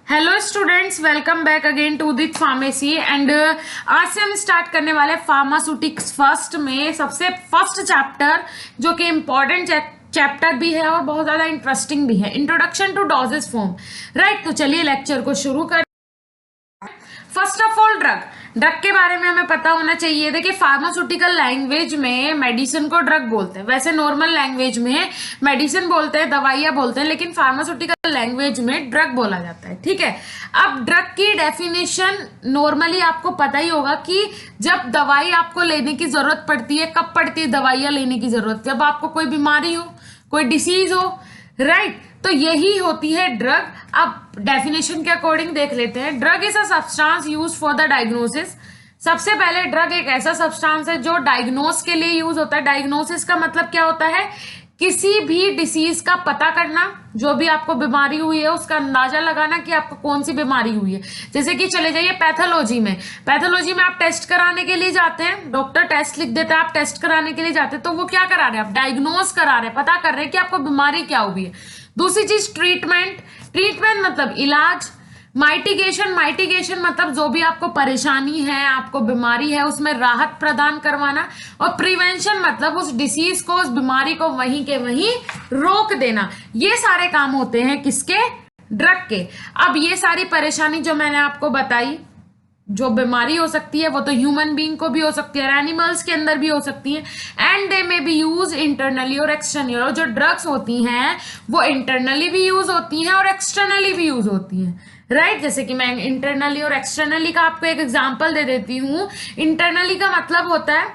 Hello students, welcome back again to Udit pharmacy and आज से हम स्टार्ट करने वाले फार्मास्यूटिक्स फर्स्ट में सबसे फर्स्ट चैप्टर जो कि इम्पोर्टेंट चैप्टर भी है और बहुत ज्यादा इंटरेस्टिंग भी है, introduction to doses form. Right, तो चलिए लेक्चर को शुरू कर। फर्स्ट ऑफ ऑल ड्रग के बारे में हमें पता होना चाहिए। देखिए, फार्मास्यूटिकल लैंग्वेज में मेडिसिन को ड्रग बोलते हैं। वैसे नॉर्मल लैंग्वेज में मेडिसिन बोलते हैं, दवाइयां बोलते हैं, लेकिन फार्मास्यूटिकल लैंग्वेज में ड्रग बोला जाता है। ठीक है, अब ड्रग की डेफिनेशन नॉर्मली आपको पता ही होगा कि जब दवाई आपको लेने की जरूरत पड़ती है, कब पड़ती है दवाइयां लेने की जरूरत? जब आपको कोई बीमारी हो, कोई डिसीज हो, राइट, तो यही होती है ड्रग। अब डेफिनेशन के अकॉर्डिंग देख लेते हैं। Drug is a substance use for the diagnosis. सबसे पहले ड्रग एक ऐसा सब्सटेंस है जो डायग्नोस के लिए यूज होता है। डायग्नोसिस का मतलब क्या होता है? किसी भी डिसीज का पता करना, जो भी आपको बीमारी हुई है उसका अंदाजा लगाना कि आपको कौन सी बीमारी हुई है। जैसे कि चले जाइए पैथोलॉजी में आप टेस्ट कराने के लिए जाते हैं, डॉक्टर टेस्ट लिख देता है, आप टेस्ट कराने के लिए जाते हैं, तो वो क्या करा रहे हैं? आप डायग्नोस करा रहे हैं, पता कर रहे हैं कि आपको बीमारी क्या हुई है। दूसरी चीज ट्रीटमेंट मतलब इलाज। माइटिगेशन मतलब जो भी आपको परेशानी है, आपको बीमारी है, उसमें राहत प्रदान करवाना। और प्रिवेंशन मतलब उस डिसीज को, उस बीमारी को वहीं के वहीं रोक देना। ये सारे काम होते हैं किसके? ड्रग के। अब ये सारी परेशानी जो मैंने आपको बताई, जो बीमारी हो सकती है वो तो ह्यूमन बीइंग को भी हो सकती है, एनिमल्स के अंदर भी हो सकती है, एंड दे में बी यूज इंटरनली और एक्सटर्नली। और जो ड्रग्स होती हैं वो इंटरनली भी यूज होती हैं और एक्सटर्नली भी यूज होती हैं। राइट, जैसे कि मैं इंटरनली और एक्सटर्नली का आपको एक एग्जांपल दे देती हूँ। इंटरनली का मतलब होता है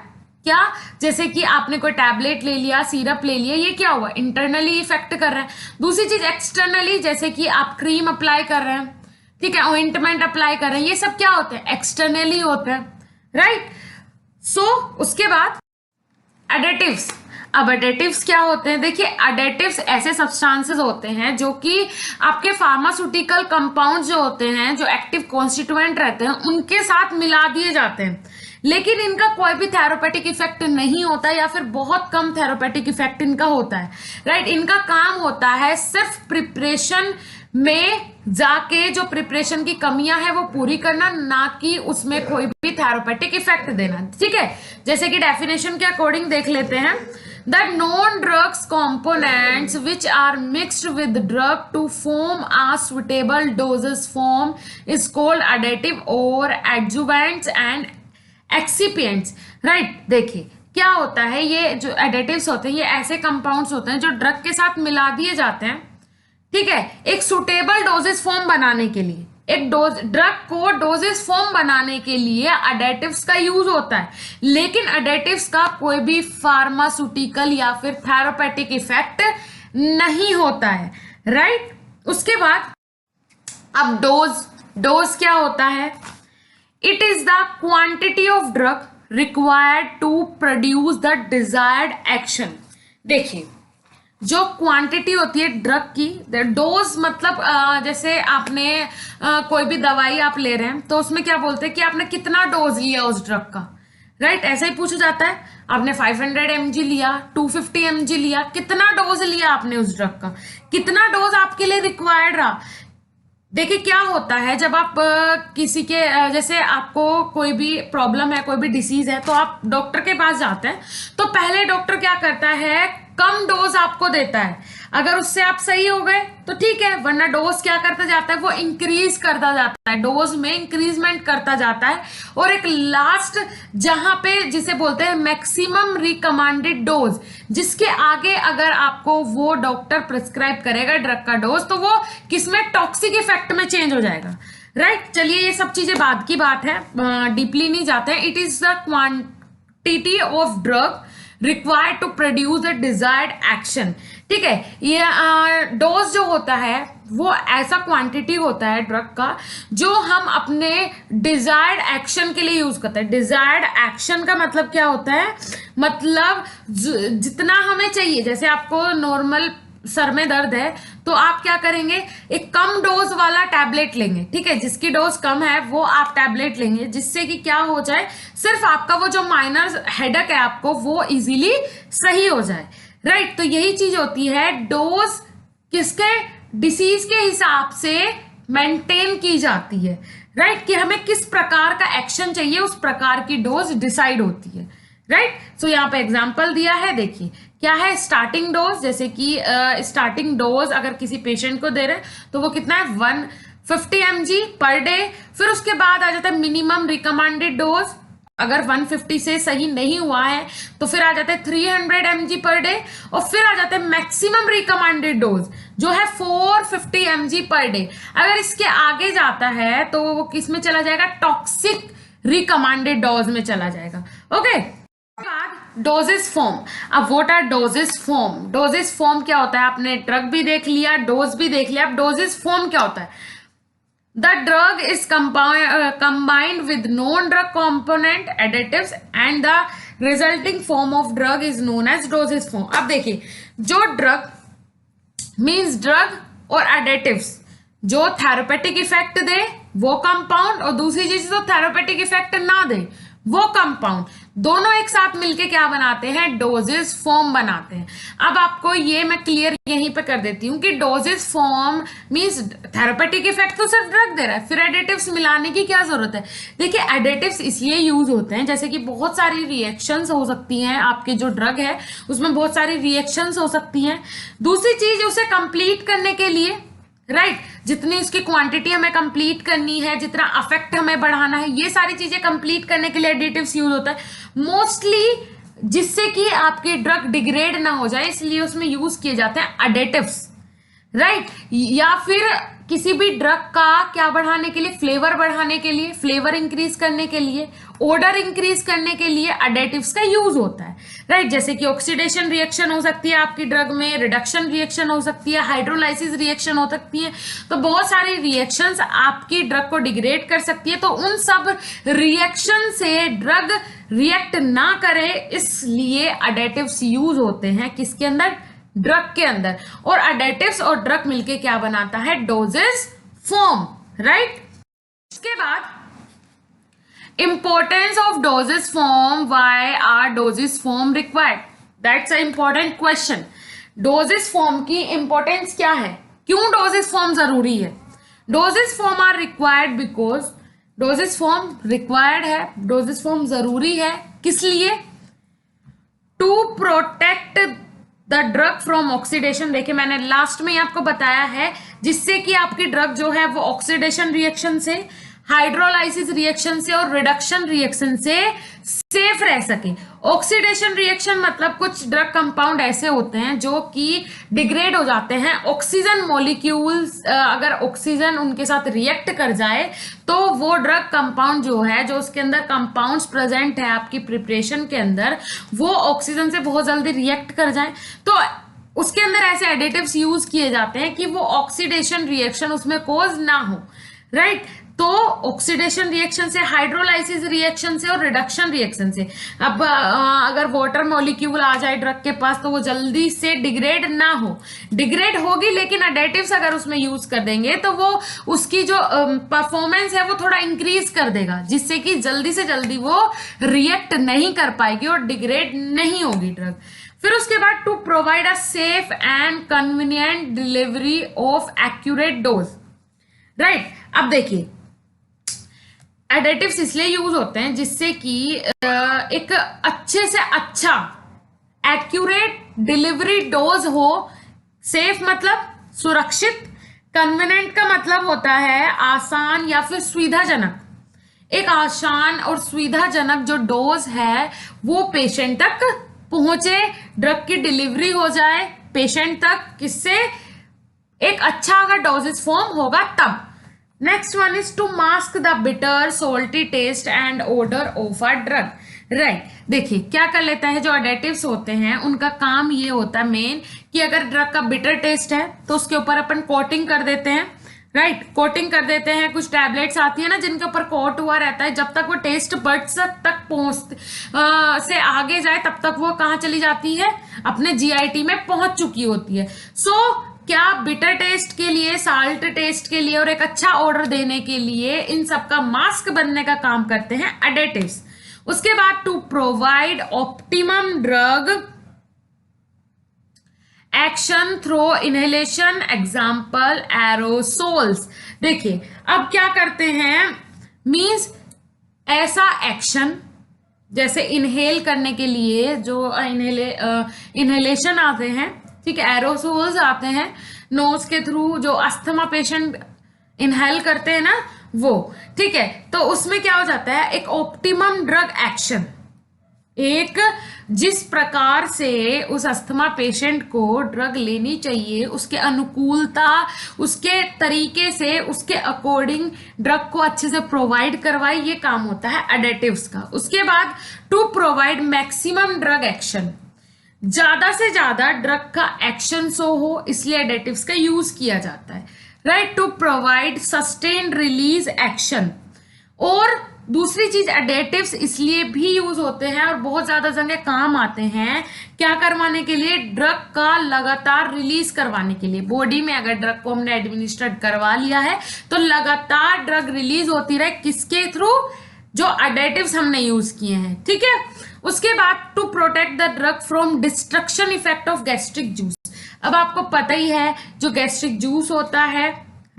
क्या? जैसे कि आपने कोई टैबलेट ले लिया, सिरप ले लिया, ये क्या हुआ? इंटरनली इफेक्ट कर रहा है। दूसरी चीज एक्सटर्नली, जैसे कि आप क्रीम अप्लाई कर रहे हैं, ठीक है, ऑइंटमेंट अप्लाई कर रहे हैं, ये सब क्या होते हैं? एक्सटर्नली होते हैं। राइट, सो उसके बाद एडेटिव्स। अब एडेटिव्स क्या होते हैं? देखिए, एडेटिव्स ऐसे सब्सटेंसेस होते हैं जो कि आपके फार्मास्यूटिकल कंपाउंड जो होते हैं, जो एक्टिव कॉन्स्टिट्यूएंट रहते हैं, उनके साथ मिला दिए जाते हैं, लेकिन इनका कोई भी थेरापेटिक इफेक्ट नहीं होता है या फिर बहुत कम थेरापेटिक इफेक्ट इनका होता है। राइट, इनका काम होता है सिर्फ प्रिपरेशन में जाके जो प्रिपरेशन की कमियां हैं वो पूरी करना, ना कि उसमें कोई भी थेरापेटिक इफेक्ट देना। ठीक है, जैसे कि डेफिनेशन के अकॉर्डिंग देख लेते हैं। The non-drugs components which are mixed with drug to form a suitable dosage form is called additive or adjuvants and excipients. Right, देखिए क्या होता है, ये जो एडिटिव्स होते हैं ये ऐसे कंपाउंड्स होते हैं जो ड्रग के साथ मिला दिए जाते हैं, ठीक है, एक सुटेबल डोजेस फॉर्म बनाने के लिए। एक ड्रग को डोजेस फॉर्म बनाने के लिए एडेटिव्स का यूज होता है, लेकिन एडेटिव्स का कोई भी फार्मास्यूटिकल या फिर थेरापेटिक इफेक्ट नहीं होता है। राइट, उसके बाद अब डोज क्या होता है? It is the quantity of drug required to produce the desired action. देखिए, जो क्वांटिटी होती है ड्रग की, डोज मतलब जैसे आपने कोई भी दवाई आप ले रहे हैं तो उसमें क्या बोलते हैं कि आपने कितना डोज लिया उस ड्रग का। राइट, ऐसा ही पूछा जाता है, आपने 500 mg लिया, 250 mg लिया, कितना डोज लिया आपने उस ड्रग का, कितना डोज आपके लिए रिक्वायर्ड रहा। देखिए क्या होता है, जब आप किसी के जैसे आपको कोई भी प्रॉब्लम है, कोई भी डिसीज है, तो आप डॉक्टर के पास जाते हैं, तो पहले डॉक्टर क्या करता है? कम डोज आपको देता है। अगर उससे आप सही हो गए तो ठीक है, वरना डोज क्या करता जाता है? वो इंक्रीज करता जाता है, डोज में इंक्रीजमेंट करता जाता है। और एक लास्ट जहां पे जिसे बोलते हैं मैक्सिमम रिकमेंडेड डोज, जिसके आगे अगर आपको वो डॉक्टर प्रिस्क्राइब करेगा ड्रग का डोज, तो वो किसमें? टॉक्सिक इफेक्ट में चेंज हो जाएगा। राइट, चलिए ये सब चीजें बाद की बात है, डीपली नहीं जाते हैं। It is the quantity of drug required to produce the desired action. ठीक है, ये डोज जो होता है वो ऐसा क्वांटिटी होता है ड्रग का जो हम अपने डिजायर्ड एक्शन के लिए यूज करते हैं। डिजायर्ड एक्शन का मतलब क्या होता है? मतलब जितना हमें चाहिए। जैसे आपको नॉर्मल सर में दर्द है तो आप क्या करेंगे? एक कम डोज वाला टैबलेट लेंगे, ठीक है, जिसकी डोज कम है वो आप टैबलेट लेंगे, जिससे कि क्या हो जाए, सिर्फ आपका वो जो माइनर हेडेक है आपको वो इजीली सही हो जाए। राइट, तो यही चीज होती है, डोज किसके? डिसीज के हिसाब से मेंटेन की जाती है, राइट, कि हमें किस प्रकार का एक्शन चाहिए उस प्रकार की डोज डिसाइड होती है, राइट। सो यहाँ पे एग्जांपल दिया है, देखिए क्या है, स्टार्टिंग डोज, जैसे कि स्टार्टिंग डोज अगर किसी पेशेंट को दे रहे हैं तो वो कितना है 150 mg पर डे। फिर उसके बाद आ जाता है मिनिमम रिकमेंडेड डोज, अगर 150 से सही नहीं हुआ है तो फिर आ जाता है 300 mg पर डे, और फिर आ जाता है मैक्सिमम रिकमेंडेड डोज जो है 450 mg पर डे। अगर इसके आगे जाता है तो वो किस में चला जाएगा, टॉक्सिक रिकमेंडेड डोज में चला जाएगा, ओके। बाद डोजेस फॉर्म, अब what are doses form, doses form क्या होता है, आपने ड्रग भी देख लिया, डोज भी देख लिया, अब डोजेस फॉर्म क्या होता है। The drug is combined with non-drug component additives and the resulting form of drug is known as dosage form। अब देखिए, जो ड्रग मीन्स ड्रग और एडिटिव्स जो थेरेपेटिक इफेक्ट दे वो कंपाउंड, और दूसरी चीज जो थेरेपेटिक इफेक्ट ना दे वो कंपाउंड, दोनों एक साथ मिलके क्या बनाते हैं, डोजेस फॉर्म बनाते हैं। अब आपको ये मैं क्लियर यहीं पे कर देती हूँ कि doses form means therapeutic effect तो सिर्फ ड्रग दे रहा है, फिर एडिटिव्स मिलाने की क्या जरूरत है। देखिए एडिटिव्स इसलिए यूज होते हैं जैसे कि बहुत सारी रिएक्शंस हो सकती हैं, आपके जो ड्रग है उसमें बहुत सारी रिएक्शंस हो सकती हैं। दूसरी चीज उसे कंप्लीट करने के लिए, राइट, जितनी उसकी क्वांटिटी हमें कंप्लीट करनी है, जितना अफेक्ट हमें बढ़ाना है, ये सारी चीजें कंप्लीट करने के लिए एडिटिव्स यूज होता है मोस्टली, जिससे कि आपकी ड्रग डिग्रेड ना हो जाए, इसलिए उसमें यूज किए जाते हैं एडिटिव्स, राइट। या फिर किसी भी ड्रग का क्या बढ़ाने के लिए, फ्लेवर बढ़ाने के लिए, फ्लेवर इंक्रीज करने के लिए, ऑर्डर इंक्रीज करने के लिए एडिटिव्स का यूज होता है, राइट। जैसे कि ऑक्सीडेशन रिएक्शन हो सकती है आपकी ड्रग में, रिडक्शन रिएक्शन हो सकती है, हाइड्रोलाइसिस रिएक्शन हो सकती है, तो बहुत सारी रिएक्शंस आपकी ड्रग को डिग्रेड कर सकती है। तो उन सब रिएक्शन से ड्रग रिएक्ट ना करे इसलिए एडिटिव्स यूज होते हैं, किसके अंदर, ड्रग के अंदर। और एडिटिव्स और ड्रग मिलके क्या बनाता है, डोजेस फॉर्म, राइट। इसके बाद importance of doses form, why are doses form required, that's a important question. Doses form की इंपॉर्टेंस क्या है, क्यों डोजेस फॉर्म जरूरी है। Doses form are required because, doses form required है, डोजेस फॉर्म जरूरी है, किस लिए, to protect the drug from oxidation. देखिए मैंने लास्ट में ही आपको बताया है, जिससे कि आपकी ड्रग जो है वो ऑक्सीडेशन रिएक्शन से, हाइड्रोलाइसिस रिएक्शन से और रिडक्शन रिएक्शन से सेफ रह सके। ऑक्सीडेशन रिएक्शन मतलब कुछ ड्रग कंपाउंड ऐसे होते हैं जो कि डिग्रेड हो जाते हैं, ऑक्सीजन मॉलिक्यूल्स अगर ऑक्सीजन उनके साथ रिएक्ट कर जाए तो वो ड्रग कंपाउंड जो है, जो उसके अंदर कंपाउंड्स प्रेजेंट है आपकी प्रिपरेशन के अंदर, वो ऑक्सीजन से बहुत जल्दी रिएक्ट कर जाए, तो उसके अंदर ऐसे एडिटिव्स यूज किए जाते हैं कि वो ऑक्सीडेशन रिएक्शन उसमें कोज ना हो, राइट। तो ऑक्सीडेशन रिएक्शन से, हाइड्रोलाइसिस रिएक्शन से और रिडक्शन रिएक्शन से। अब अगर वाटर मॉलिक्यूल आ जाए ड्रग के पास तो वो जल्दी से डिग्रेड ना हो, डिग्रेड होगी लेकिन एडिटिव्स अगर उसमें यूज कर देंगे तो वो उसकी जो परफॉर्मेंस है वो थोड़ा इंक्रीज कर देगा, जिससे कि जल्दी से जल्दी वो रिएक्ट नहीं कर पाएगी और डिग्रेड नहीं होगी ड्रग। फिर उसके बाद to provide a safe and convenient delivery of accurate dose, right. अब देखिए एडिटिव्स इसलिए यूज होते हैं जिससे कि एक अच्छे से अच्छा एक्यूरेट डिलीवरी डोज हो। सेफ मतलब सुरक्षित, कन्वीनियंट का मतलब होता है आसान या फिर सुविधाजनक। एक आसान और सुविधाजनक जो डोज है वो पेशेंट तक पहुंचे, ड्रग की डिलीवरी हो जाए पेशेंट तक, किससे, एक अच्छा अगर डोजेस फॉर्म होगा तब। Next one is to mask the bitter salty taste and odour of a drug, right. देखिए क्या कर लेता है, जो एडिटिव्स होते हैं उनका काम ये होता है मेन कि अगर ड्रग का बिटर टेस्ट है तो उसके ऊपर अपन कोटिंग कर देते हैं, राइट, कोटिंग कर देते हैं। कुछ टैबलेट्स आती है ना जिनके ऊपर कोट हुआ रहता है, जब तक वो टेस्ट बड्स तक पहुंच से आगे जाए तब तक वो कहाँ चली जाती है, अपने जीआईटी में पहुंच चुकी होती है। सो क्या बिटर टेस्ट के लिए, साल्ट टेस्ट के लिए और एक अच्छा ऑर्डर देने के लिए इन सब का मास्क बनने का काम करते हैं एडिटिव्स। उसके बाद to provide optimum drug action through inhalation, example aerosols. देखिए अब क्या करते हैं, मीन्स ऐसा एक्शन जैसे इनहेल करने के लिए जो इनहेलेशन आते हैं, ठीक है, एरोसोल्स आते हैं नोज के थ्रू, जो अस्थमा पेशेंट इनहेल करते हैं ना वो, ठीक है। तो उसमें क्या हो जाता है, एक ऑप्टिमम ड्रग एक्शन, एक जिस प्रकार से उस अस्थमा पेशेंट को ड्रग लेनी चाहिए उसके अनुकूलता, उसके तरीके से, उसके अकॉर्डिंग ड्रग को अच्छे से प्रोवाइड करवाए, ये काम होता है एडेटिव्स का। उसके बाद to provide maximum drug action, ज्यादा से ज्यादा ड्रग का एक्शन सो हो, इसलिए एडेटिव्स का यूज किया जाता है, right. To provide sustained release action, और दूसरी चीज एडेटिव्स इसलिए भी यूज होते हैं और बहुत ज्यादा जगह काम आते हैं, क्या करवाने के लिए, ड्रग का लगातार रिलीज करवाने के लिए। बॉडी में अगर ड्रग को हमने एडमिनिस्ट्रेट करवा लिया है तो लगातार ड्रग रिलीज होती रहे, किसके थ्रू, जो एडेटिव्स हमने यूज किए हैं, ठीक है। उसके बाद to protect the drug from destruction effect of gastric juice. अब आपको पता ही है जो गैस्ट्रिक जूस होता है,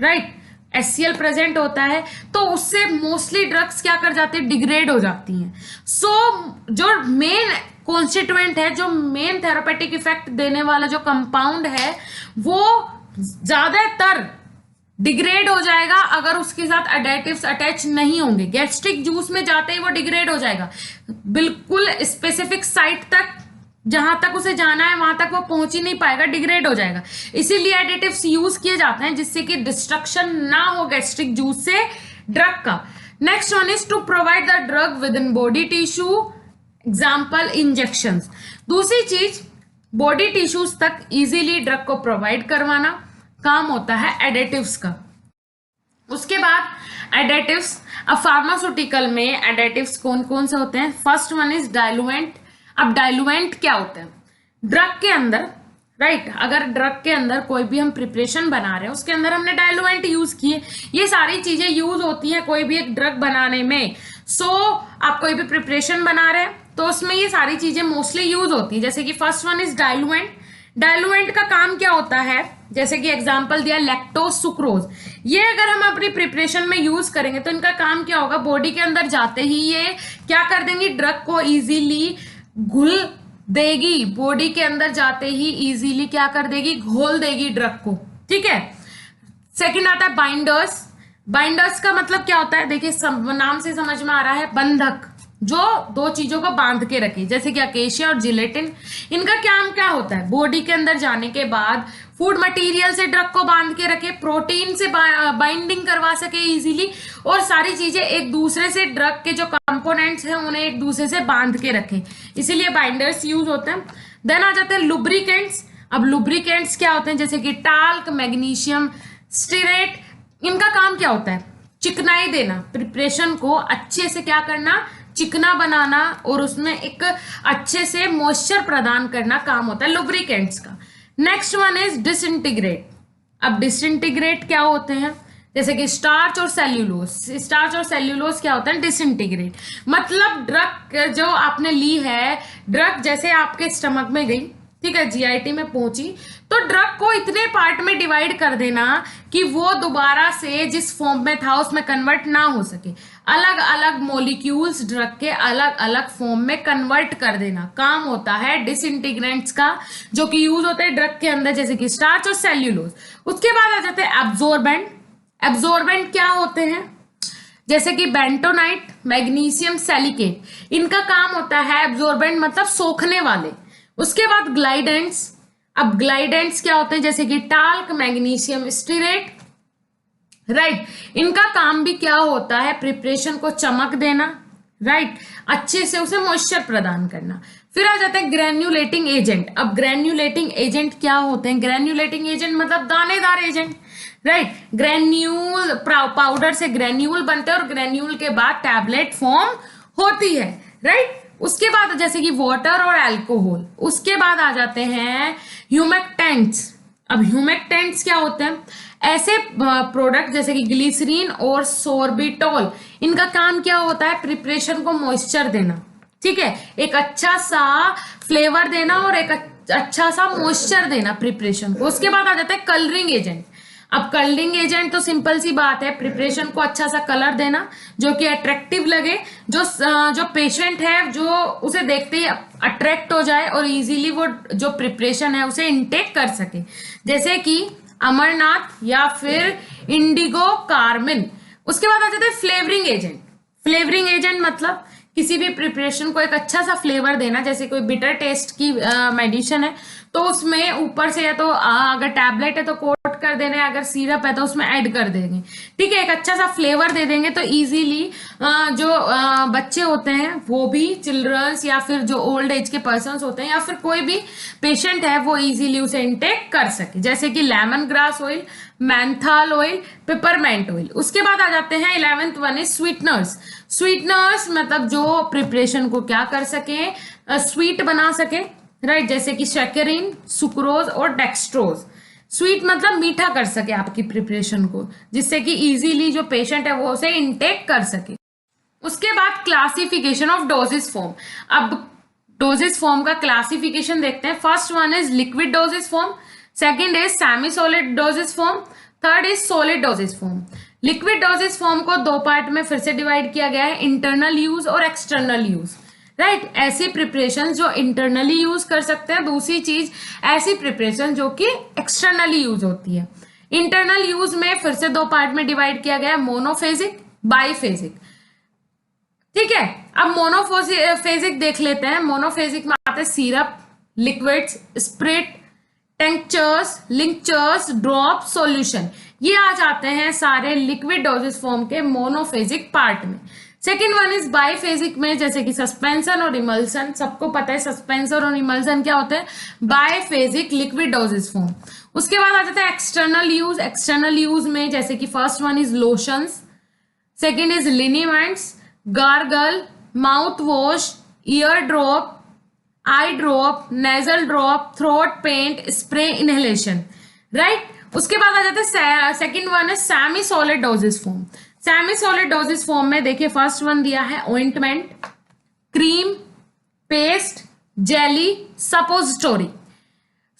राइट, HCl प्रेजेंट होता है, तो उससे मोस्टली ड्रग्स क्या कर जाती है, डिग्रेड हो जाती हैं। सो जो मेन कॉन्स्टिट्यूएंट है, जो मेन थेरापेटिक इफेक्ट देने वाला जो कंपाउंड है, वो ज्यादातर डिग्रेड हो जाएगा अगर उसके साथ एडेटिव्स अटैच नहीं होंगे। गैस्ट्रिक जूस में जाते ही वो डिग्रेड हो जाएगा, बिल्कुल स्पेसिफिक साइट तक, जहां तक उसे जाना है वहां तक वो पहुंच ही नहीं पाएगा, डिग्रेड हो जाएगा। इसीलिए एडिटिव्स यूज किए जाते हैं जिससे कि डिस्ट्रक्शन ना हो गैस्ट्रिक जूस से ड्रग का। Next one is to provide the drug within body tissue, example injections. दूसरी चीज बॉडी टिश्यूज तक इजीली ड्रग को प्रोवाइड करवाना, काम होता है एडिटिव्स का। उसके बाद एडिटिव्स, अब फार्मास्यूटिकल में एडिटिव्स कौन कौन से होते हैं, फर्स्ट वन इज डाइलुएंट। अब डाइलुएंट क्या होता है, ड्रग के अंदर, राइट, अगर ड्रग के अंदर कोई भी हम प्रिपरेशन बना रहे हैं उसके अंदर हमने डाइलुएंट यूज किए, ये सारी चीजें यूज होती हैं कोई भी एक ड्रग बनाने में। सो आप कोई भी प्रिपरेशन बना रहे हैं तो उसमें ये सारी चीजें मोस्टली यूज होती है। जैसे कि फर्स्ट वन इज डाइलुएंट। डाइलुएंट का काम क्या होता है, जैसे कि एग्जांपल दिया लैक्टोज सुक्रोज, ये अगर हम अपनी प्रिपरेशन में यूज करेंगे तो इनका काम क्या होगा, बॉडी के अंदर जाते ही ये क्या कर देंगी, ड्रग को इजीली घुल देगी, बॉडी के अंदर जाते ही इजीली क्या कर देगी, घोल देगी ड्रग को, ठीक है। सेकंड आता है बाइंडर्स। बाइंडर्स का मतलब क्या होता है, देखिए नाम से समझ में आ रहा है, बंधक, जो दो चीजों को बांध के रखे, जैसे कि अकेशिया और जिलेटिन। इनका काम क्या होता है, बॉडी के अंदर जाने के बाद फूड मटेरियल से ड्रग को बांध के रखे, प्रोटीन से बाइंडिंग करवा सके इजीली, और सारी चीजें एक दूसरे से, ड्रग के जो कंपोनेंट्स हैं उन्हें एक दूसरे से बांध के रखे, इसीलिए बाइंडर्स यूज होते हैं। देन आ जाते हैं लुब्रिकेंट्स। अब लुब्रिकेंट्स क्या होते हैं, जैसे कि टाल्क, मैग्नीशियम, स्टीरेट। इनका काम क्या होता है, चिकनाई देना, प्रिपरेशन को अच्छे से क्या करना, चिकना बनाना, और उसमें एक अच्छे से मॉइस्चर प्रदान करना, काम होता है लुब्रिकेंट्स का। Next one is disintegrate. अब डिसइंटीग्रेट क्या होते हैं, जैसे कि स्टार्च और सेल्यूलोज। स्टार्च और सेल्यूलोज क्या होता है, डिसइंटीग्रेट, मतलब ड्रग जो आपने ली है, ड्रग जैसे आपके स्टमक में गई, ठीक है, जीआईटी में पहुंची, तो ड्रग को इतने पार्ट में डिवाइड कर देना कि वो दोबारा से जिस फॉर्म में था उसमें कन्वर्ट ना हो सके, अलग अलग मॉलिक्यूल्स ड्रग के अलग अलग फॉर्म में कन्वर्ट कर देना, काम होता है डिसइंटीग्रेंट्स का, जो कि यूज होते हैं ड्रग के अंदर, जैसे कि स्टार्च और सेल्यूलोज। उसके बाद आ जाते हैं एब्जॉर्बेंट। एब्जॉर्बेंट क्या होते हैं, जैसे कि बेंटोनाइट, मैग्नीशियम सिलिकेट, इनका काम होता है एब्जॉर्बेंट, मतलब सोखने वाले। उसके बाद ग्लाइडेंट्स। अब ग्लाइडेंट्स क्या होते हैं, जैसे कि टाल्क, मैग्नीशियम स्टीरेट, राइट, इनका काम भी क्या होता है, प्रिपरेशन को चमक देना, राइट, अच्छे से उसे मॉइस्चर प्रदान करना। फिर आ जाते हैं ग्रेन्युलेटिंग एजेंट। अब ग्रेन्युलेटिंग एजेंट क्या होते हैं, ग्रेन्युलेटिंग एजेंट मतलब दानेदार एजेंट, राइट, ग्रेन्यूल, पाउडर से ग्रेन्यूल बनते हैं और ग्रेन्यूल के बाद टैबलेट फॉर्म होती है, राइट। उसके बाद जैसे कि वाटर और अल्कोहल। उसके बाद आ जाते हैं ह्यूमेक्टेंट्स। अब ह्यूमेक्टेंट्स क्या होते हैं, ऐसे प्रोडक्ट जैसे कि ग्लिसरीन और सोर्बिटोल, इनका काम क्या होता है, प्रिपरेशन को मॉइस्चर देना, ठीक है, एक अच्छा सा फ्लेवर देना और एक अच्छा सा मॉइस्चर देना प्रिपरेशन को। उसके बाद आ जाता है कलरिंग एजेंट। अब कलरिंग एजेंट तो सिंपल सी बात है, प्रिपरेशन को अच्छा सा कलर देना जो कि अट्रैक्टिव लगे, जो पेशेंट है जो उसे देखते ही अट्रैक्ट हो जाए और इजीली वो जो प्रिपरेशन है उसे इनटेक कर सके, जैसे कि अमरनाथ या फिर इंडिगो कार्मिन। उसके बाद आ जाता है फ्लेवरिंग एजेंट। फ्लेवरिंग एजेंट मतलब किसी भी प्रिपरेशन को एक अच्छा सा फ्लेवर देना, जैसे कोई बिटर टेस्ट की मेडिसिन है तो उसमें ऊपर से या तो अगर टैबलेट है तो कोट कर देना है, अगर सिरप है तो उसमें ऐड कर देंगे, ठीक है, एक अच्छा सा फ्लेवर दे देंगे तो इजीली जो बच्चे होते हैं वो भी, चिल्ड्रंस या फिर जो ओल्ड एज के पर्सन्स होते हैं या फिर कोई भी पेशेंट है वो इजीली उसे इंटेक कर सके, जैसे कि lemon grass oil, menthol oil, peppermint oil. उसके बाद आ जाते हैं 11th one is sweeteners. Sweeteners मतलब जो प्रिपरेशन को क्या कर सके, स्वीट बना सके, राइट, जैसे कि शक्करीन, सुक्रोज और डेक्सट्रोज। स्वीट मतलब मीठा कर सके आपकी प्रिपरेशन को, जिससे कि इजीली जो पेशेंट है वो उसे इनटेक कर सके। उसके बाद क्लासिफिकेशन ऑफ डोजेस फॉर्म। अब डोजेस फॉर्म का क्लासिफिकेशन देखते हैं। First one is liquid dosage form, second is semi solid doses form, third is solid doses form. Liquid dosage form को दो पार्ट में फिर से डिवाइड किया गया है, इंटरनल यूज और एक्सटर्नल यूज, राइट। ऐसी प्रिपरेशन जो इंटरनली यूज कर सकते हैं, दूसरी चीज ऐसी प्रिपरेशन जो कि एक्सटर्नली यूज होती है। इंटरनल यूज में फिर से दो पार्ट में डिवाइड किया गया है, मोनोफेजिक, बाईफेजिक, ठीक है। अब मोनोफेजिक देख लेते हैं। मोनोफेजिक में आते हैं syrup, liquids, spirit, tinctures, linctures, drop, solution, ये आ जाते हैं सारे लिक्विड डोजेस फॉर्म के मोनोफेजिक पार्ट में। सेकेंड वन इज बाईफेजिक में, जैसे कि सस्पेंशन और इमल्सन, सबको पता है सस्पेंशन और इमल्सन क्या होते हैं, बाईफेजिक लिक्विड डोजेस फॉर्म। उसके बाद आ जाता है एक्सटर्नल यूज। एक्सटर्नल यूज में जैसे कि first one is lotions, second is liniments, gargle, mouth wash, ear drop, eye drop, nasal drop, throat paint, spray, inhalation, right. उसके बाद आ जाते हैं सेकेंड वन है semi solid doses form. Semi solid doses form में देखिए first one दिया है ointment, cream, paste, jelly, suppository.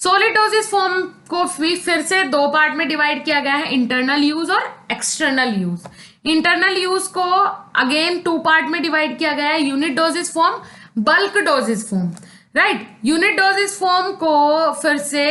Solid doses form को फिर से दो पार्ट में डिवाइड किया गया है, इंटरनल यूज और एक्सटर्नल यूज। इंटरनल यूज को अगेन टू पार्ट में डिवाइड किया गया है, unit doses form, bulk doses form, right. Unit doses form को फिर से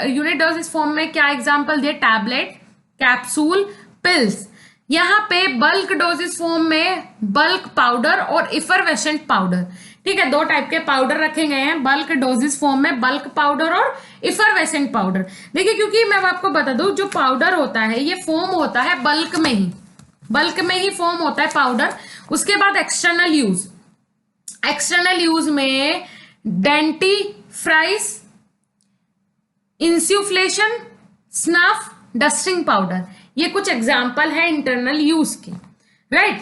यूनिट डोजेस फॉर्म में क्या एग्जांपल दिए, टैबलेट, कैप्सूल, पिल्स। यहाँ पे बल्क डोजेस फॉर्म में बल्क पाउडर और इफरवेसेंट पाउडर, ठीक है, दो टाइप के पाउडर रखे गए हैं बल्क डोजेस फॉर्म में, बल्क पाउडर और इफरवेसेंट पाउडर। देखिए क्योंकि मैं आपको बता दूं जो पाउडर होता है ये फॉर्म होता है बल्क में ही फॉर्म होता है पाउडर। उसके बाद एक्सटर्नल यूज। एक्सटर्नल यूज में डेंटिफ्राइज, इंस्यूफ्लेशन, स्नफ, डस्टिंग पाउडर, ये कुछ एग्जाम्पल है इंटरनल यूज के, राइट।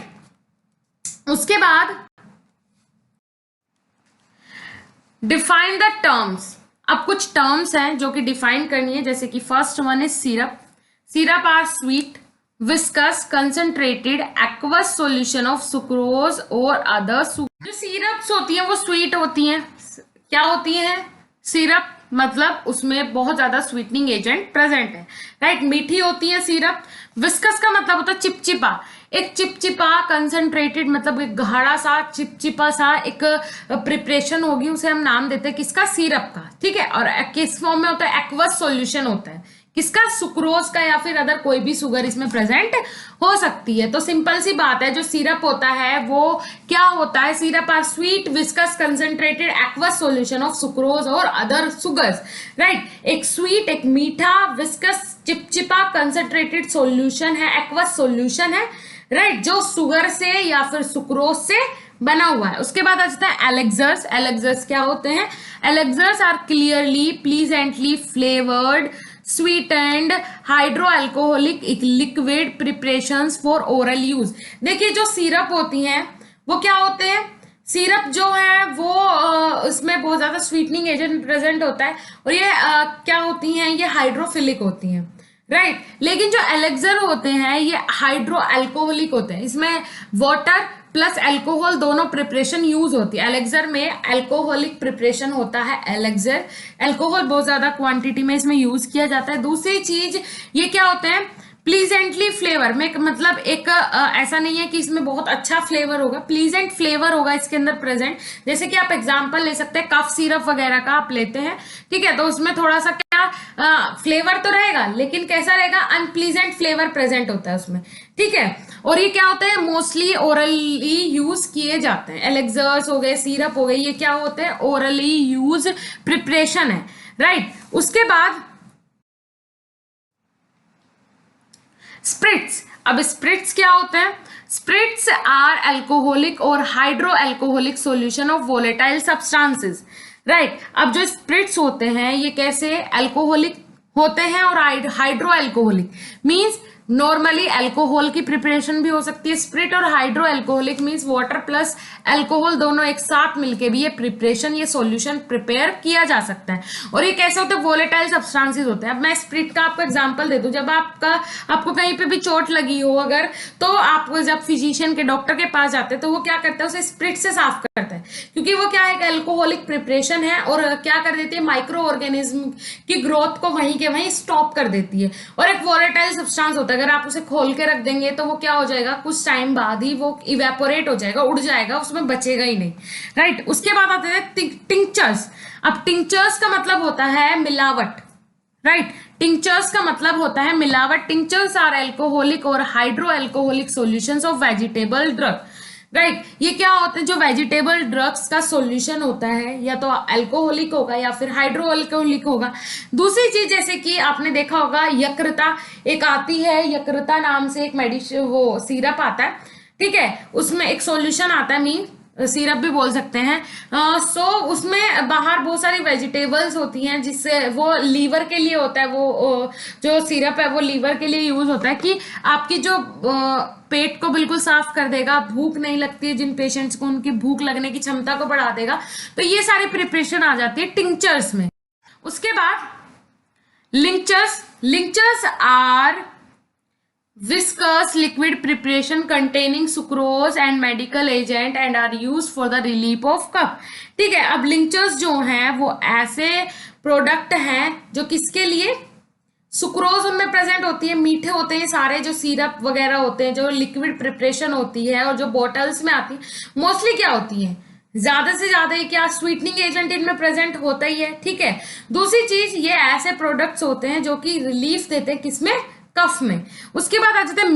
उसके बाद डिफाइन द टर्म्स। अब कुछ टर्म्स हैं जो कि डिफाइन करनी है, जैसे कि first one is syrup. Syrup are sweet, viscous, concentrated, aqueous solution of sucrose और अदर। जो सिरप्स होती हैं वो स्वीट होती हैं। क्या होती हैं? सिरप मतलब उसमें बहुत ज्यादा स्वीटनिंग एजेंट प्रेजेंट है, राइट। मीठी होती है सिरप। विस्कस का मतलब होता है चिपचिपा, एक चिपचिपा, कंसंट्रेटेड मतलब एक गाढ़ा सा चिपचिपा सा एक प्रिपरेशन होगी, उसे हम नाम देते हैं किसका, सिरप का, ठीक है। और किस फॉर्म में होता है, एक्वस सॉल्यूशन होता है किसका, सुक्रोज का, या फिर अदर कोई भी शुगर इसमें प्रेजेंट हो सकती है। तो सिंपल सी बात है, जो सिरप होता है वो क्या होता है, syrup are sweet, viscous, concentrated, aqueous solution of sucrose और अदर शुगर्स, राइट। एक स्वीट, एक मीठा, विस्कस चिपचिपा कंसंट्रेटेड सॉल्यूशन है, एक्वस सॉल्यूशन है, राइट, जो शुगर से या फिर सुक्रोज से बना हुआ है। उसके बाद आ जाता है एलेक्सर्स। एलेक्सर्स क्या होते हैं? Elixirs are clearly pleasantly flavoured sweetened hydroalcoholic liquid preparations for oral use. देखिए जो सिरप होती हैं वो क्या होते हैं, सिरप जो है वो उसमें बहुत ज्यादा स्वीटनिंग एजेंट प्रेजेंट होता है और ये क्या होती हैं, ये हाइड्रोफिलिक होती हैं, राइट। लेकिन जो एलेक्सर होते हैं ये हाइड्रो अल्कोहलिक होते हैं, इसमें वाटर प्लस अल्कोहल दोनों प्रिपरेशन यूज होती है। एलेक्सर में अल्कोहलिक प्रिपरेशन होता है। एलेक्सर अल्कोहल बहुत ज्यादा क्वांटिटी में इसमें यूज किया जाता है। दूसरी चीज ये क्या होते हैं, प्लीजेंटली फ्लेवर में, मतलब एक ऐसा नहीं है कि इसमें बहुत अच्छा फ्लेवर होगा, प्लीजेंट फ्लेवर होगा इसके अंदर प्रेजेंट। जैसे कि आप एग्जांपल ले सकते हैं, कफ सिरप वगैरह का आप लेते हैं, ठीक है, तो उसमें थोड़ा सा क्या फ्लेवर तो रहेगा, लेकिन कैसा रहेगा, अनप्लीजेंट फ्लेवर प्रेजेंट होता है उसमें, ठीक है। और ये क्या होता है, मोस्टली ओरली यूज किए जाते हैं। एलेक्सर्स हो गए, सिरप हो गए, ये क्या होते हैं, ओरली यूज प्रिपरेशन है, राइट। उसके बाद स्प्रिट्स। अब स्प्रिट्स क्या होते हैं, स्प्रिट्स आर अल्कोहलिक और hydro alcoholic solution of volatile substances, right. अब जो स्प्रिट्स होते हैं ये कैसे अल्कोहलिक होते हैं और hydro alcoholic means normally alcohol की प्रिपरेशन भी हो सकती है स्प्रिट, और hydro alcoholic means water plus alcohol दोनों एक साथ मिलके भी ये प्रिपरेशन, ये सॉल्यूशन प्रिपेयर किया जा सकता है। और ये कैसे होते हैं, वोलेटाइल सब्सटेंसेस होते हैं। अब मैं स्प्रिट का आपको एग्जांपल दे दूं, जब आपको कहीं पे भी चोट लगी हो अगर, तो आप जब फिजिशियन के, डॉक्टर के पास जाते हैं तो वो क्या करता है, उसे स्प्रिट से साफ करता है, क्योंकि वो क्या है, एक अल्कोहलिक प्रिपरेशन है और क्या कर देती है, माइक्रो ऑर्गेनिज्म की ग्रोथ को वहीं के वहीं स्टॉप कर देती है। और एक वोलेटाइल सब्सटेंस होता है, अगर आप उसे खोल के रख देंगे तो वो क्या हो जाएगा, कुछ टाइम बाद ही वो इवेपोरेट हो जाएगा, उड़ जाएगा, उसमें बचेगा ही नहीं, राइट। उसके बाद आते हैं टिंक्चर्स। अब टिंक्चर्स का मतलब होता है मिलावट, राइट। टिंक्चर्स का मतलब होता है मिलावट। टिंक्चर्स आर अल्कोहलिक और hydro alcoholic solutions of vegetable drug, right. ये क्या होते हैं, जो वेजिटेबल ड्रग्स का सॉल्यूशन होता है या तो अल्कोहलिक होगा या फिर हाइड्रो अल्कोहलिक होगा। दूसरी चीज जैसे कि आपने देखा होगा यकृता एक आती है, यकृता नाम से एक मेडिसिन, वो सिरप आता है, ठीक है, उसमें एक सॉल्यूशन आता है, मीन सिरप भी बोल सकते हैं। सो उसमें बाहर बहुत सारी वेजिटेबल्स होती हैं, जिससे वो लीवर के लिए होता है, वो जो सिरप है वो लीवर के लिए यूज होता है कि आपकी जो पेट को बिल्कुल साफ कर देगा, भूख नहीं लगती है जिन पेशेंट्स को, उनकी भूख लगने की क्षमता को बढ़ा देगा। तो ये सारी प्रिपरेशन आ जाती है टिंक्चर्स में। उसके बाद लिंक्चर्स are viscous liquid preparation containing sucrose and medical agent and are used for the relief of cough, ठीक है। अब लिंक्चर्स जो हैं वो ऐसे प्रोडक्ट हैं जो किसके लिए, सुक्रोज उनमें प्रेजेंट होती है, मीठे होते हैं सारे जो सिरप वगैरह होते हैं, जो लिक्विड प्रिपरेशन होती है और जो बॉटल्स में आती है, मोस्टली क्या होती है, ज्यादा से ज्यादा ये क्या स्वीटनिंग एजेंट इनमें प्रेजेंट होता ही है, ठीक है। दूसरी चीज ये ऐसे प्रोडक्ट्स होते हैं जो कि रिलीफ देते हैं किसमें, कफ में। उसके बाद आ जाते हैं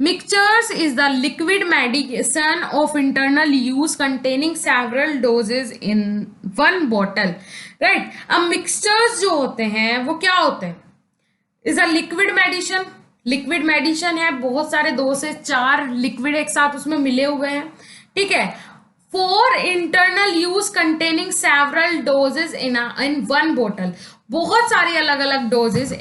mixtures is the liquid medicine of internal use containing several doses in one bottle, right. अब मिक्सचर्स जो होते हैं वो क्या होते हैं, इज अ लिक्विड मेडिसिन है, बहुत सारे 2 से 4 लिक्विड एक साथ उसमें मिले हुए हैं, ठीक है, for internal use containing several doses in one bottle. बहुत सारी अलग अलग डोजेज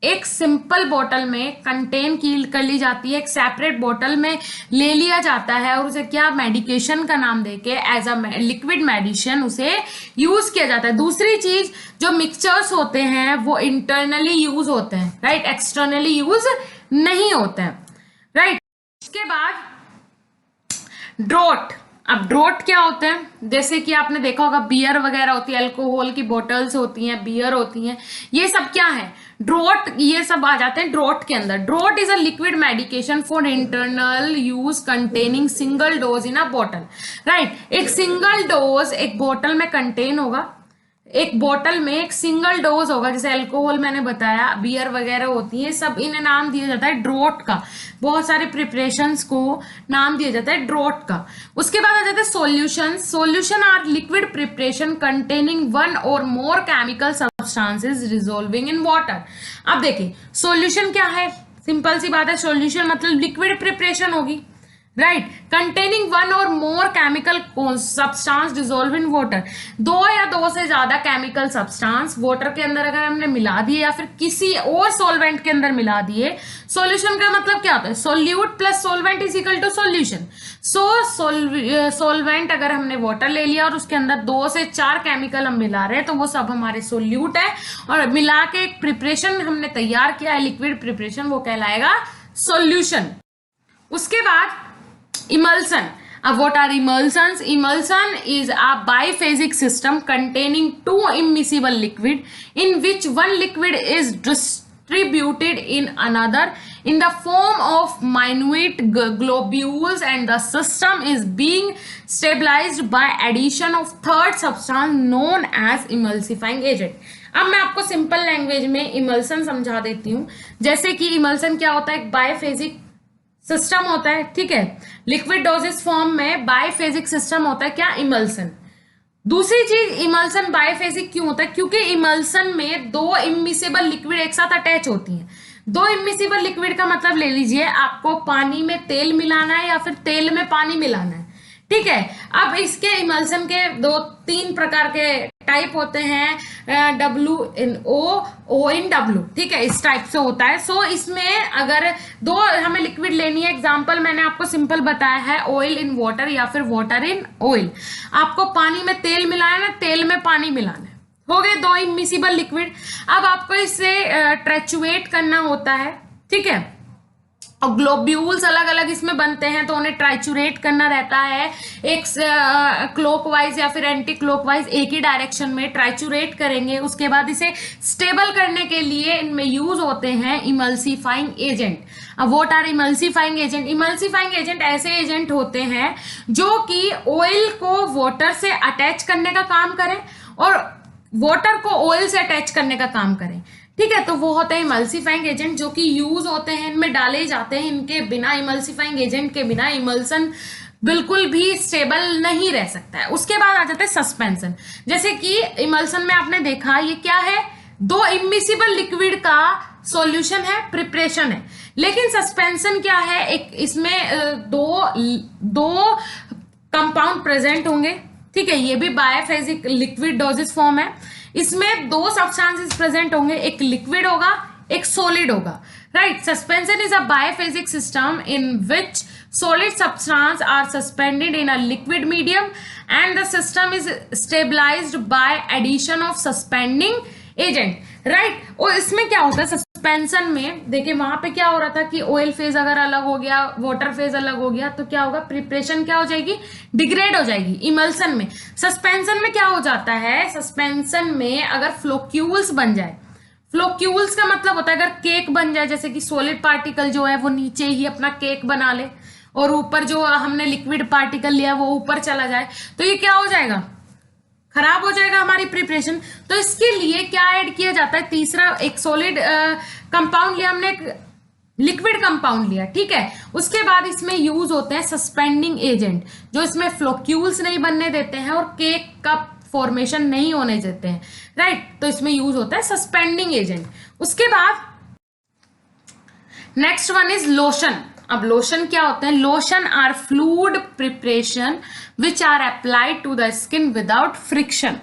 एक सिंपल बॉटल में कंटेन कर ली जाती है, एक सेपरेट बॉटल में ले लिया जाता है और उसे क्या मेडिकेशन का नाम देके एज अ लिक्विड मेडिसिन उसे यूज किया जाता है। दूसरी चीज जो मिक्सचर्स होते हैं वो इंटरनली यूज होते हैं, राइट, एक्सटर्नली यूज नहीं होते हैं, राइट। इसके बाद ड्रोट। अब ड्रोट क्या होते हैं, जैसे कि आपने देखा होगा बियर वगैरह होती है, अल्कोहल की बोटल्स होती हैं, बियर होती हैं, ये सब क्या है, ड्रोट, ये सब आ जाते हैं ड्रोट के अंदर। Draught is a liquid medication for internal use containing single dose in a bottle, right. एक सिंगल डोज एक बोतल में कंटेन होगा, एक बोतल में एक सिंगल डोज होगा, जैसे अल्कोहल मैंने बताया, बियर वगैरह होती है, सब इन्हें नाम दिया जाता है ड्रोट का। बहुत सारे प्रिपरेशंस को नाम दिया जाता है ड्रोट का। उसके बाद आ जाता है solution are liquid preparation containing one or more chemical substances resolving in water. अब देखिए सॉल्यूशन क्या है, सिंपल सी बात है, सॉल्यूशन मतलब लिक्विड प्रिपरेशन होगी, right, containing one or more chemical substance dissolve in water. 2 या 2 से ज्यादा केमिकल सब्सटेंस वाटर के अंदर अगर हमने मिला दिए या फिर किसी और सॉल्वेंट के अंदर मिला दिए, सॉल्यूशन का मतलब क्या होता है, solute plus solvent is equal to solution. Solvent अगर हमने वाटर ले लिया और उसके अंदर 2 से 4 केमिकल हम मिला रहे हैं तो वो सब हमारे सोल्यूट है, और मिला के एक प्रिपरेशन हमने तैयार किया है लिक्विड प्रिपरेशन, वो कहलाएगा सॉल्यूशन। उसके बाद Emulsion. What are emulsions? Emulsion is a biphasic system containing two immiscible liquid in which one liquid is distributed in another in the form of minute globules, and the system is being stabilized by addition of third substance known as emulsifying agent. अब मैं आपको simple language में emulsion समझा देती हूँ. जैसे कि emulsion क्या होता है, एक बायफेजिक सिस्टम होता है, ठीक है. लिक्विड डोजेस फॉर्म में बायफेजिक सिस्टम होता है क्या, इमल्सन. दूसरी चीज, इमल्सन बायफेजिक क्यों होता है, क्योंकि इमल्सन में दो इमिसिबल लिक्विड एक साथ अटैच होती हैं. दो इमिसिबल लिक्विड का मतलब ले लीजिए आपको पानी में तेल मिलाना है या फिर तेल में पानी मिलाना है, ठीक है. अब इसके इमल्सन के दो तीन प्रकार के टाइप होते हैं, WnO, OnW, ठीक है, इस टाइप से होता है. सो इसमें अगर दो हमें लिक्विड लेनी है, एग्जांपल मैंने आपको सिंपल बताया है, ऑयल इन वाटर या फिर वाटर इन ऑयल. आपको पानी में तेल मिलाना है, तेल में पानी मिलाना है, हो गए दो इमिसिबल लिक्विड. अब आपको इसे ट्रेचुएट करना होता है, ठीक है, और ग्लोब्यूल्स अलग अलग इसमें बनते हैं तो उन्हें ट्राइचुरेट करना रहता है. एक क्लॉकवाइज या फिर एंटी क्लॉकवाइज एक ही डायरेक्शन में ट्राइचुरेट करेंगे. उसके बाद इसे स्टेबल करने के लिए इनमें यूज होते हैं इमल्सिफाइंग एजेंट. अब what are emulsifying agent? Emulsifying agent ऐसे एजेंट होते हैं जो कि ऑयल को वाटर से अटैच करने का काम करें और वाटर को ऑयल से अटैच करने का काम करें, ठीक है. तो वो होते हैं इमल्सिफाइंग एजेंट जो कि यूज होते हैं, इनमें डाले जाते हैं. इनके बिना, इमल्सिफाइंग एजेंट के बिना इमल्सन बिल्कुल भी स्टेबल नहीं रह सकता है. उसके बाद आ जाता है सस्पेंशन. जैसे कि इमल्सन में आपने देखा ये क्या है, दो इमिसिबल लिक्विड का सॉल्यूशन है, प्रिपरेशन है. लेकिन सस्पेंशन क्या है, एक इसमें दो कंपाउंड प्रेजेंट होंगे, ठीक है. ये भी बायफेजिक लिक्विड डोजेस फॉर्म है. इसमें दो सब्सटेंसेस प्रेजेंट होंगे, एक लिक्विड होगा एक सॉलिड होगा, right. Suspension is a biphasic system in which solid substance are suspended in a liquid medium and the system is stabilized by addition of suspending agent, right. और इसमें क्या होता है सस्पेंशन में, देखिए वहां पे क्या हो रहा था कि ऑयल फेज अगर अलग हो गया, वाटर फेज अलग हो गया, तो क्या होगा, प्रिपरेशन क्या हो जाएगी, डिग्रेड हो जाएगी. इमल्सन में, सस्पेंशन में क्या हो जाता है, सस्पेंशन में अगर फ्लोक्यूल्स बन जाए, फ्लोक्यूल्स का मतलब होता है अगर केक बन जाए, जैसे कि सॉलिड पार्टिकल जो है वो नीचे ही अपना केक बना ले और ऊपर जो हमने लिक्विड पार्टिकल लिया वो ऊपर चला जाए, तो ये क्या हो जाएगा, खराब हो जाएगा हमारी प्रिपरेशन. तो इसके लिए क्या ऐड किया जाता है, तीसरा एक सॉलिड कंपाउंड लिया हमने, एक लिक्विड कंपाउंड लिया, ठीक है. उसके बाद इसमें यूज होते हैं सस्पेंडिंग एजेंट जो इसमें फ्लोक्यूल्स नहीं बनने देते हैं और केक का फॉर्मेशन नहीं होने देते हैं, राइट. तो इसमें यूज होता है सस्पेंडिंग एजेंट. उसके बाद नेक्स्ट वन इज लोशन. अब लोशन क्या होते हैं, lotion are fluid preparation which are applied to the skin without friction.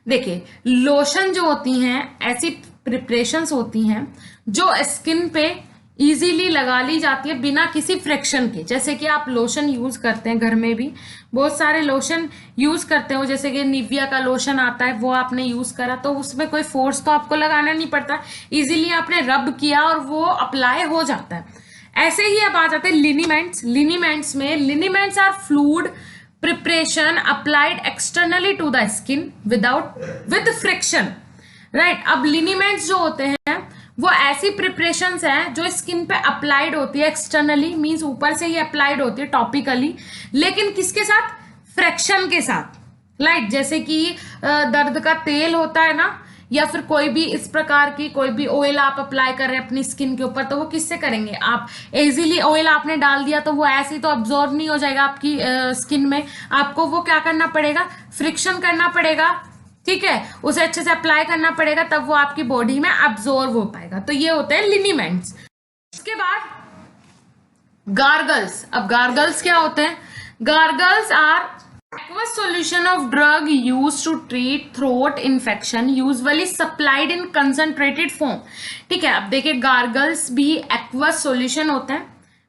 देखिए लोशन जो होती हैं ऐसी प्रिपरेशंस होती हैं जो स्किन पे इजीली लगा ली जाती है बिना किसी फ्रिक्शन के. जैसे कि आप लोशन यूज करते हैं घर में भी, बहुत सारे लोशन यूज करते हो, जैसे कि निविया का लोशन आता है वो आपने यूज करा तो उसमें कोई फोर्स तो आपको लगाना नहीं पड़ता, इजीली आपने रब किया और वो अप्लाई हो जाता है. ऐसे ही अब आ जाते हैं लिनीमेंट्स. लिनीमेंट्स में, liniments are fluid preparation applied externally to the skin with friction, right. अब लिनीमेंट्स जो होते हैं वो ऐसी प्रिपरेशंस हैं जो स्किन पे अप्लाइड होती है एक्सटर्नली, मींस ऊपर से ही अप्लाइड होती है टॉपिकली, लेकिन किसके साथ, फ्रिक्शन के साथ, राइट. जैसे कि दर्द का तेल होता है ना, या फिर कोई भी इस प्रकार की कोई भी ऑयल आप अप्लाई कर रहे हैं अपनी स्किन के ऊपर, तो वो किससे करेंगे आप, इजीली ऑयल आपने डाल दिया तो वो ऐसे ही तो अब्जॉर्ब नहीं हो जाएगा आपकी स्किन में, आपको वो क्या करना पड़ेगा, फ्रिक्शन करना पड़ेगा, ठीक है, उसे अच्छे से अप्लाई करना पड़ेगा, तब वो आपकी बॉडी में अब्जॉर्ब हो पाएगा. तो ये होते हैं लिनीमेंट्स. उसके बाद गार्गल्स. अब गार्गल्स क्या होते हैं, gargles are aqueous solution of drug used to treat throat infection usually supplied in concentrated form. ठीक है. अब देखिए गार्गल्स भी aqueous solution होते हैं,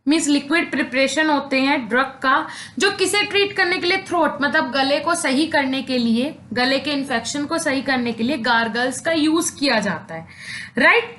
मीन्स लिक्विड प्रिपरेशन होते हैं ड्रग का, जो किसे ट्रीट करने के लिए, थ्रोट मतलब गले को सही करने के लिए, गले के इन्फेक्शन को सही करने के लिए गार्गल्स का यूज किया जाता है, राइट.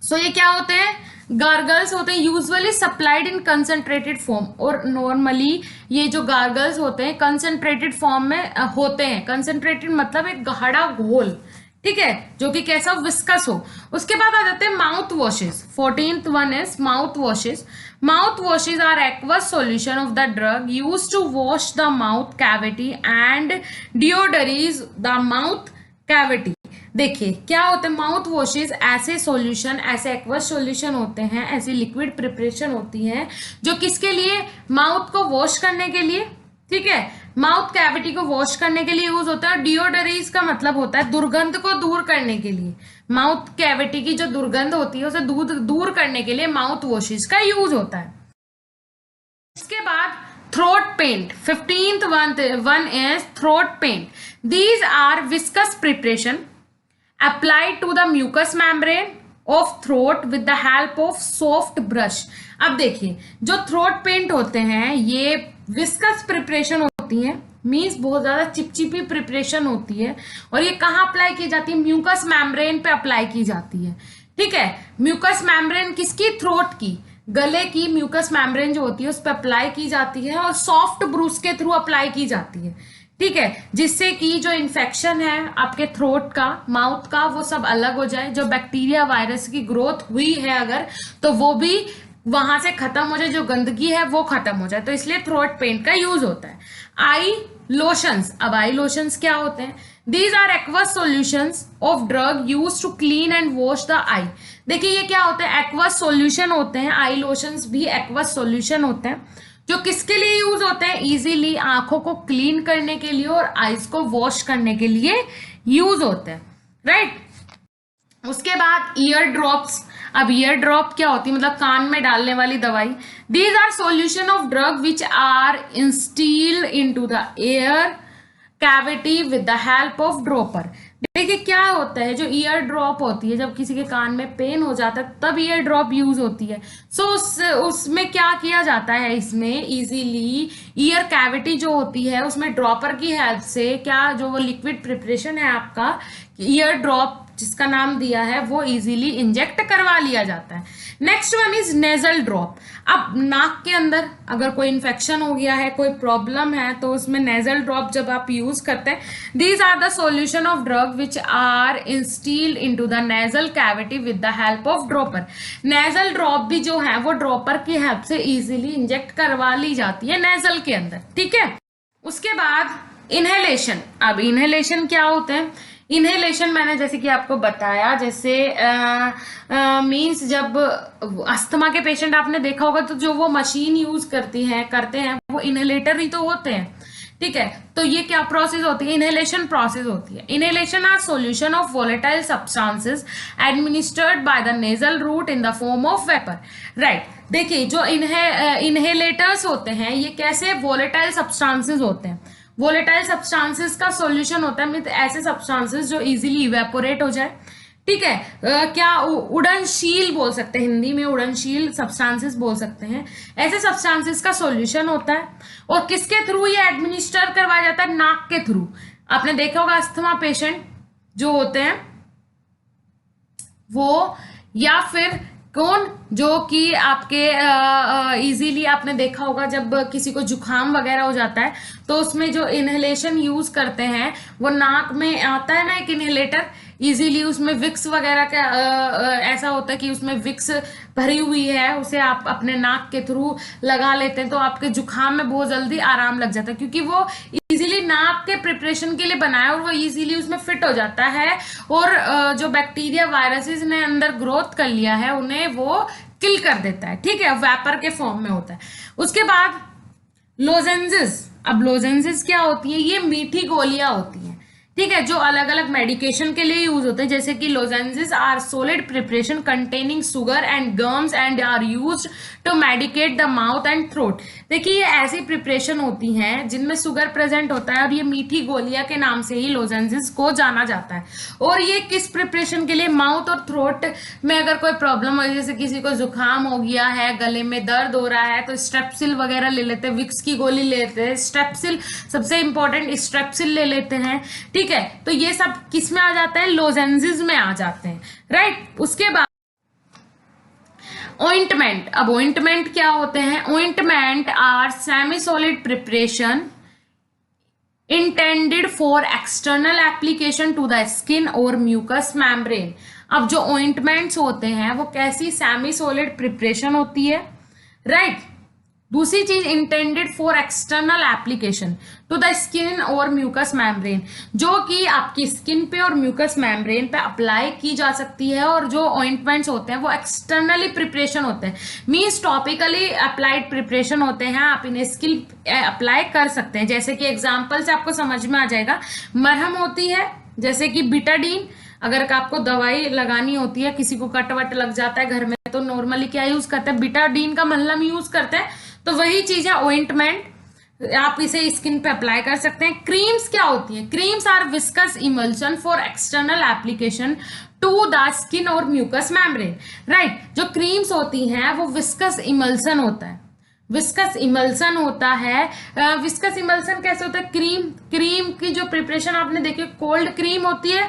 सो ये क्या होते हैं, गार्गल्स होते हैं, यूजुअली सप्लाइड इन कंसंट्रेटेड फॉर्म। और नॉर्मली ये जो गार्गल्स होते हैं कंसंट्रेटेड फॉर्म में होते हैं। कंसंट्रेटेड मतलब एक गाढ़ा घोल, ठीक है, जो कि कैसा विस्कस हो। उसके बाद आ जाते हैं mouth washes. 14th one is mouth washes. Mouth washes are aqueous solution of the drug used to wash the mouth cavity and deodorise the mouth cavity. देखिए क्या होते हैं माउथ वॉशेस, ऐसे सॉल्यूशन, ऐसे एक्वस सॉल्यूशन होते हैं, ऐसी liquid preparation होती है जो किसके लिए, माउथ को वॉश करने के लिए, ठीक है, माउथ कैविटी को वॉश करने के लिए यूज होता है। डिओडरीज का मतलब होता है दुर्गंध को दूर करने के लिए। माउथ कैविटी की जो दुर्गंध होती है उसे दूर करने के लिए माउथ वॉशेस का यूज होता है। इसके बाद throat paint. 15th one is throat paint. These are viscous preparation applied to the mucous membrane of throat with the help of soft brush। अब देखिए जो थ्रोट पेंट होते हैं ये विस्कस प्रिपरेशन होती है, मीन्स बहुत ज्यादा चिपचिपी प्रिपरेशन होती है। और ये कहाँ अप्लाई की जाती है, म्यूकस मेम्ब्रेन पे अप्लाई की जाती है, ठीक है। म्यूकस मेम्ब्रेन किसकी, थ्रोट की, गले की म्यूकस मेम्ब्रेन जो होती है उस पर अप्लाई की जाती है और सॉफ्ट ब्रूस के थ्रू अप्लाई की जाती है, ठीक है, जिससे कि जो इन्फेक्शन है आपके थ्रोट का, माउथ का, वो सब अलग हो जाए। जो बैक्टीरिया वायरस की ग्रोथ हुई है अगर, तो वो भी वहां से खत्म हो जाए, जो गंदगी है वो खत्म हो जाए। तो इसलिए थ्रोट पेंट का यूज होता है। Eye lotions. अब आई लोशंस क्या होते हैं, these are aqueous solutions of drug use to clean and wash the eye. देखिए ये क्या होता है, एक्वस सॉल्यूशन होते हैं। आई लोशंस भी एक्वस सॉल्यूशन होते हैं जो किसके लिए यूज होते हैं, इजीली आंखों को क्लीन करने के लिए और आईज को वॉश करने के लिए यूज होते हैं, राइट। उसके बाद ईयर ड्रॉप्स। अब ईयर ड्रॉप क्या होती है, मतलब कान में डालने वाली दवाई। These are solution of drug which are instilled into the ear cavity with the help of dropper. देखिए क्या होता है, जो ईयर ड्रॉप होती है, जब किसी के कान में पेन हो जाता है तब ईयर ड्रॉप यूज होती है। सो उसमें क्या किया जाता है, इसमें इजीली ईयर कैविटी जो होती है उसमें ड्रॉपर की हेल्प से क्या, जो वो लिक्विड प्रिपरेशन है आपका ईयर ड्रॉप जिसका नाम दिया है, वो इजीली इंजेक्ट करवा लिया जाता है। Next one is nasal drop. अब नाक के अंदर अगर कोई इन्फेक्शन हो गया है, कोई प्रॉब्लम है, तो उसमें नेजल ड्रॉप जब आप यूज करते हैं, these are the solution of drug which are instilled into the nasal cavity with the help of dropper. Nasal drop भी जो है वो ड्रॉपर की हेल्प से इजीली इंजेक्ट करवा ली जाती है नेजल के अंदर, ठीक है। उसके बाद इनहेलेशन। अब इनहेलेशन क्या होते हैं, इनहेलेशन मैंने जैसे कि आपको बताया, जैसे मींस जब अस्थमा के पेशेंट आपने देखा होगा तो जो वो मशीन यूज करते हैं वो इनहेलेटर ही तो होते हैं, ठीक है। तो ये क्या प्रोसेस होती है, इनहेलेशन प्रोसेस होती है। Inhalation are solution of volatile substances administered by the nasal route in the form of vapour, right. देखिए जो इनहेलेटर्स होते हैं ये कैसे वोलेटाइल सब्सटेंसेस होते हैं। वोलेटाइल सब्सटेंसेस का सॉल्यूशन होता है ऐसे सब्सटेंसेस जो इजीली इवेपोरेट हो जाए, ठीक है। क्या उड़नशील बोल सकते हैं, हिंदी में उड़नशील सब्सटेंसेस बोल सकते हैं। ऐसे सब्सटेंसेस का सॉल्यूशन होता है और किसके थ्रू ये एडमिनिस्टर करवाया जाता है, नाक के थ्रू। आपने देखा होगा अस्थमा पेशेंट जो होते हैं वो, या फिर कौन, जो कि आपके इजीली आपने देखा होगा जब किसी को जुकाम वगैरह हो जाता है तो उसमें जो इनहेलेशन यूज करते हैं वो नाक में आता है ना एक इनहेलेटर, इजीली उसमें विक्स वगैरह का ऐसा होता है कि उसमें विक्स भरी हुई है, उसे आप अपने नाक के थ्रू लगा लेते हैं तो आपके जुकाम में बहुत जल्दी आराम लग जाता है, क्योंकि वो इजीली नाक के प्रिपरेशन के लिए बनाया और वो इजीली उसमें फिट हो जाता है और जो बैक्टीरिया वायरसेस ने अंदर ग्रोथ कर लिया है उन्हें वो किल कर देता है, ठीक है, वेपर के फॉर्म में होता है। उसके बाद लोजेंसेस। अब लोजेंसेस क्या होती है, ये मीठी गोलियां होती हैं, ठीक है, जो अलग अलग मेडिकेशन के लिए यूज होते हैं। जैसे कि lozenges are solid preparation containing sugar and gums and are used to medicate the mouth and throat. देखिए ये ऐसी प्रिपरेशन होती हैं जिनमें शुगर प्रेजेंट होता है और ये मीठी गोलियां के नाम से ही लोजेंसेस को जाना जाता है। और ये किस प्रिपरेशन के लिए, माउथ और थ्रोट में अगर कोई प्रॉब्लम हो, जैसे किसी को जुकाम हो गया है, गले में दर्द हो रहा है, तो स्ट्रेप्सिल वगैरह ले लेते हैं, विक्स की गोली ले लेते हैं, स्ट्रेप्सिल सबसे इंपॉर्टेंट, स्ट्रेप्सिल ले लेते हैं, ठीक है। तो ये सब किस में आ जाता है, लोजेंसेस में आ जाते हैं, राइट। उसके बाद ओइंटमेंट, अब ओइंटमेंट क्या होते हैं? Ointment are semi solid preparation intended for external application to the skin और म्यूकस मेम्ब्रेन। अब जो ओइंटमेंट्स होते हैं वो कैसी सेमी सॉलिड प्रिपरेशन होती है, राइट। दूसरी चीज intended for external application to the skin और म्यूकस मेम्ब्रेन, जो कि आपकी स्किन पे और म्यूकस मेम्ब्रेन पे अप्लाई की जा सकती है। और जो ऑइंटमेंट्स होते हैं वो एक्सटर्नली प्रिपरेशन होते हैं, मीन्स टॉपिकली अप्लाइड प्रिपरेशन होते हैं, आप इन्हें स्किन अप्लाई कर सकते हैं। जैसे कि एग्जाम्पल से आपको समझ में आ जाएगा, मरहम होती है जैसे कि बिटाडीन, अगर आपको दवाई लगानी होती है, किसी को कट वट लग जाता है घर में, तो नॉर्मली क्या यूज करते हैं? बिटाडीन का मलहम यूज करते हैं। तो वही चीज है ओइंटमेंट, आप इसे स्किन पे अप्लाई कर सकते हैं। क्रीम्स क्या होती है? Creams are viscous emulsion for external application to the skin और म्यूकस मेम्ब्रेन, राइट। जो क्रीम्स होती हैं वो विस्कस इमल्सन होता है, विस्कस इमल्सन होता है। विस्कस इमल्सन कैसे होता है? क्रीम की जो प्रिपरेशन आपने देखी, कोल्ड क्रीम होती है,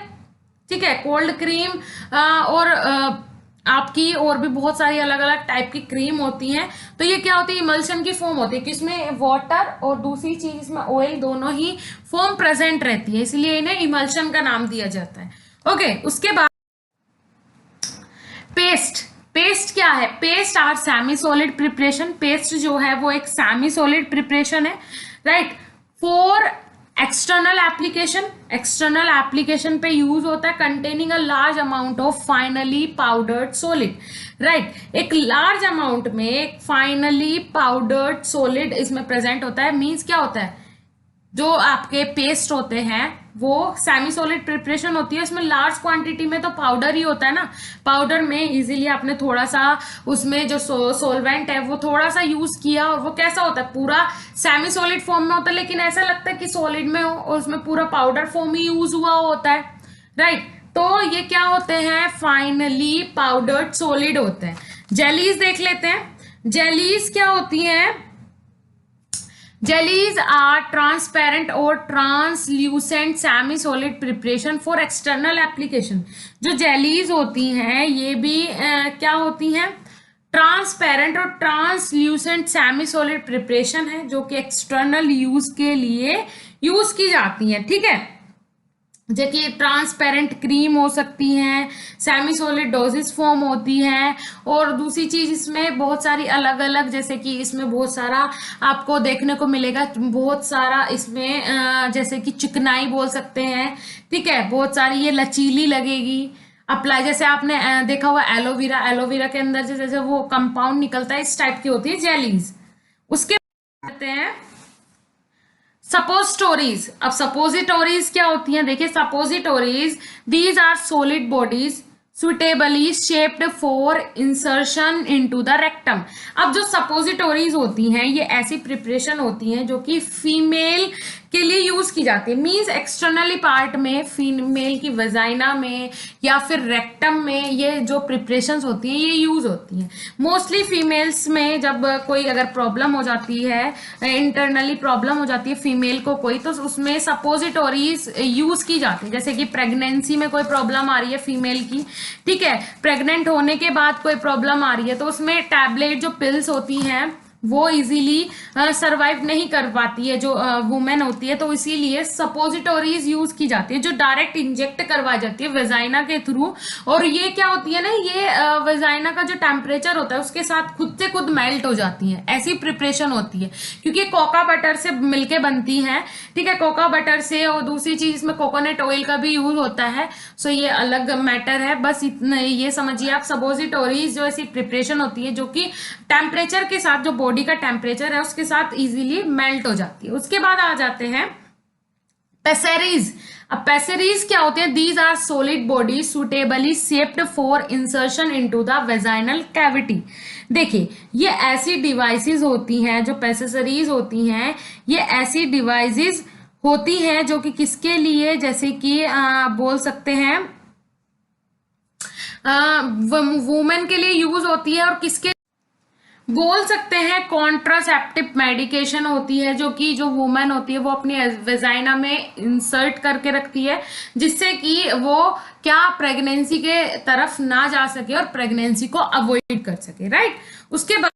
ठीक है, कोल्ड क्रीम और आपकी और भी बहुत सारी अलग अलग टाइप की क्रीम होती हैं। तो ये क्या होती है? इमल्शन की फॉर्म होती है, किसमें वाटर और दूसरी चीज इसमें ऑयल, दोनों ही फॉर्म प्रेजेंट रहती है, इसलिए इन्हें इमल्शन का नाम दिया जाता है। ओके, उसके बाद पेस्ट। पेस्ट क्या है? Paste are semi solid preparation. Paste जो है वो एक सेमी सॉलिड प्रिपरेशन है, right, for external application. External application पे यूज होता है, containing a large amount of finely powdered solid, right. एक लार्ज अमाउंट में एक फाइनली पाउडर्ड सॉलिड इसमें प्रेजेंट होता है। मींस क्या होता है? जो आपके पेस्ट होते हैं वो सेमी सॉलिड प्रिपरेशन होती है, उसमें लार्ज क्वांटिटी में तो पाउडर ही होता है ना। पाउडर में इजीली आपने थोड़ा सा उसमें जो सोलवेंट है वो थोड़ा सा यूज किया और वो कैसा होता है? पूरा सेमी सॉलिड फॉर्म में होता है, लेकिन ऐसा लगता है कि सॉलिड में हो और उसमें पूरा पाउडर फॉर्म ही यूज हुआ होता है, राइट। तो ये क्या होते हैं? फाइनली पाउडर्ड सॉलिड होते हैं। जेलीज देख लेते हैं। जेलीज क्या होती हैं? Jellies are transparent or translucent semi-solid preparation for external application। जो jellies होती हैं ये भी क्या होती हैं? ट्रांसपेरेंट और ट्रांसल्यूसेंट सेमी सॉलिड प्रिपरेशन है, जो कि एक्सटर्नल यूज के लिए यूज की जाती है, ठीक है। जैसे ट्रांसपेरेंट क्रीम हो सकती हैं, सेमी सॉलिड डोजेस फॉर्म होती हैं, और दूसरी चीज इसमें बहुत सारी अलग अलग, जैसे कि इसमें बहुत सारा आपको देखने को मिलेगा, बहुत सारा इसमें जैसे कि चिकनाई बोल सकते हैं, ठीक है, बहुत सारी ये लचीली लगेगी अप्लाई। जैसे आपने देखा हुआ एलोवेरा, एलोवेरा के अंदर जैसे वो कंपाउंड निकलता है, इस टाइप की होती है जेलीज। उसके बाद आते हैं सपोजिटोरीज। अब सपोजिटोरीज क्या होती हैं? देखिए, suppositories these are solid bodies suitably shaped for insertion into the rectum. अब जो सपोजिटोरीज होती हैं ये ऐसी प्रिपरेशन होती हैं जो कि फीमेल के लिए यूज की जाती है। मींस एक्सटर्नली पार्ट में, फीमेल की वजाइना में या फिर रेक्टम में ये जो प्रिपरेशंस होती हैं ये यूज होती हैं। मोस्टली फीमेल्स में जब कोई अगर प्रॉब्लम हो जाती है, इंटरनली प्रॉब्लम हो जाती है फीमेल को कोई, तो उसमें सपोजिटोरीज यूज की जाती है। जैसे कि प्रेगनेंसी में कोई प्रॉब्लम आ रही है फीमेल की, ठीक है, प्रेग्नेंट होने के बाद कोई प्रॉब्लम आ रही है, तो उसमें टैबलेट जो पिल्स होती हैं वो इजीली सरवाइव नहीं कर पाती है जो वुमेन होती है, तो इसीलिए सपोजिटोरीज यूज की जाती है जो डायरेक्ट इंजेक्ट करवाई जाती है वेजाइना के थ्रू। और ये क्या होती है ना, ये वेजाइना का जो टेम्परेचर होता है उसके साथ खुद से खुद मेल्ट हो जाती है, ऐसी प्रिपरेशन होती है, क्योंकि कोका बटर से मिलके बनती है, ठीक है, कोका बटर से। और दूसरी चीज इसमें कोकोनट ऑयल का भी यूज होता है, सो ये अलग मैटर है। बस इतना ये समझिए आप, सपोजिटोरीज जो ऐसी प्रिपरेशन होती है जो कि टेम्परेचर के साथ, जो बॉडी का टेम्परेचर है उसके साथ इजीली मेल्ट हो जाती है। उसके बाद आ जाते हैं पेसेरीज। अब पेसेरीज क्या होते हैं? These are solid body suitably shaped for insertion into the vaginal cavity. देखिए, ये ऐसी डिवाइसेस होती हैं, जो पेसेसरीज होती हैं, ये ऐसी डिवाइसेस होती हैं जो कि किसके लिए, जैसे कि बोल सकते हैं वुमेन के लिए यूज होती है, और किसके बोल सकते हैं कॉन्ट्रासेप्टिव मेडिकेशन होती है, जो कि जो वुमेन होती है वो अपनी वेजाइना में इंसर्ट करके रखती है, जिससे कि वो क्या प्रेगनेंसी के तरफ ना जा सके और प्रेगनेंसी को अवॉइड कर सके, राइट। उसके बाद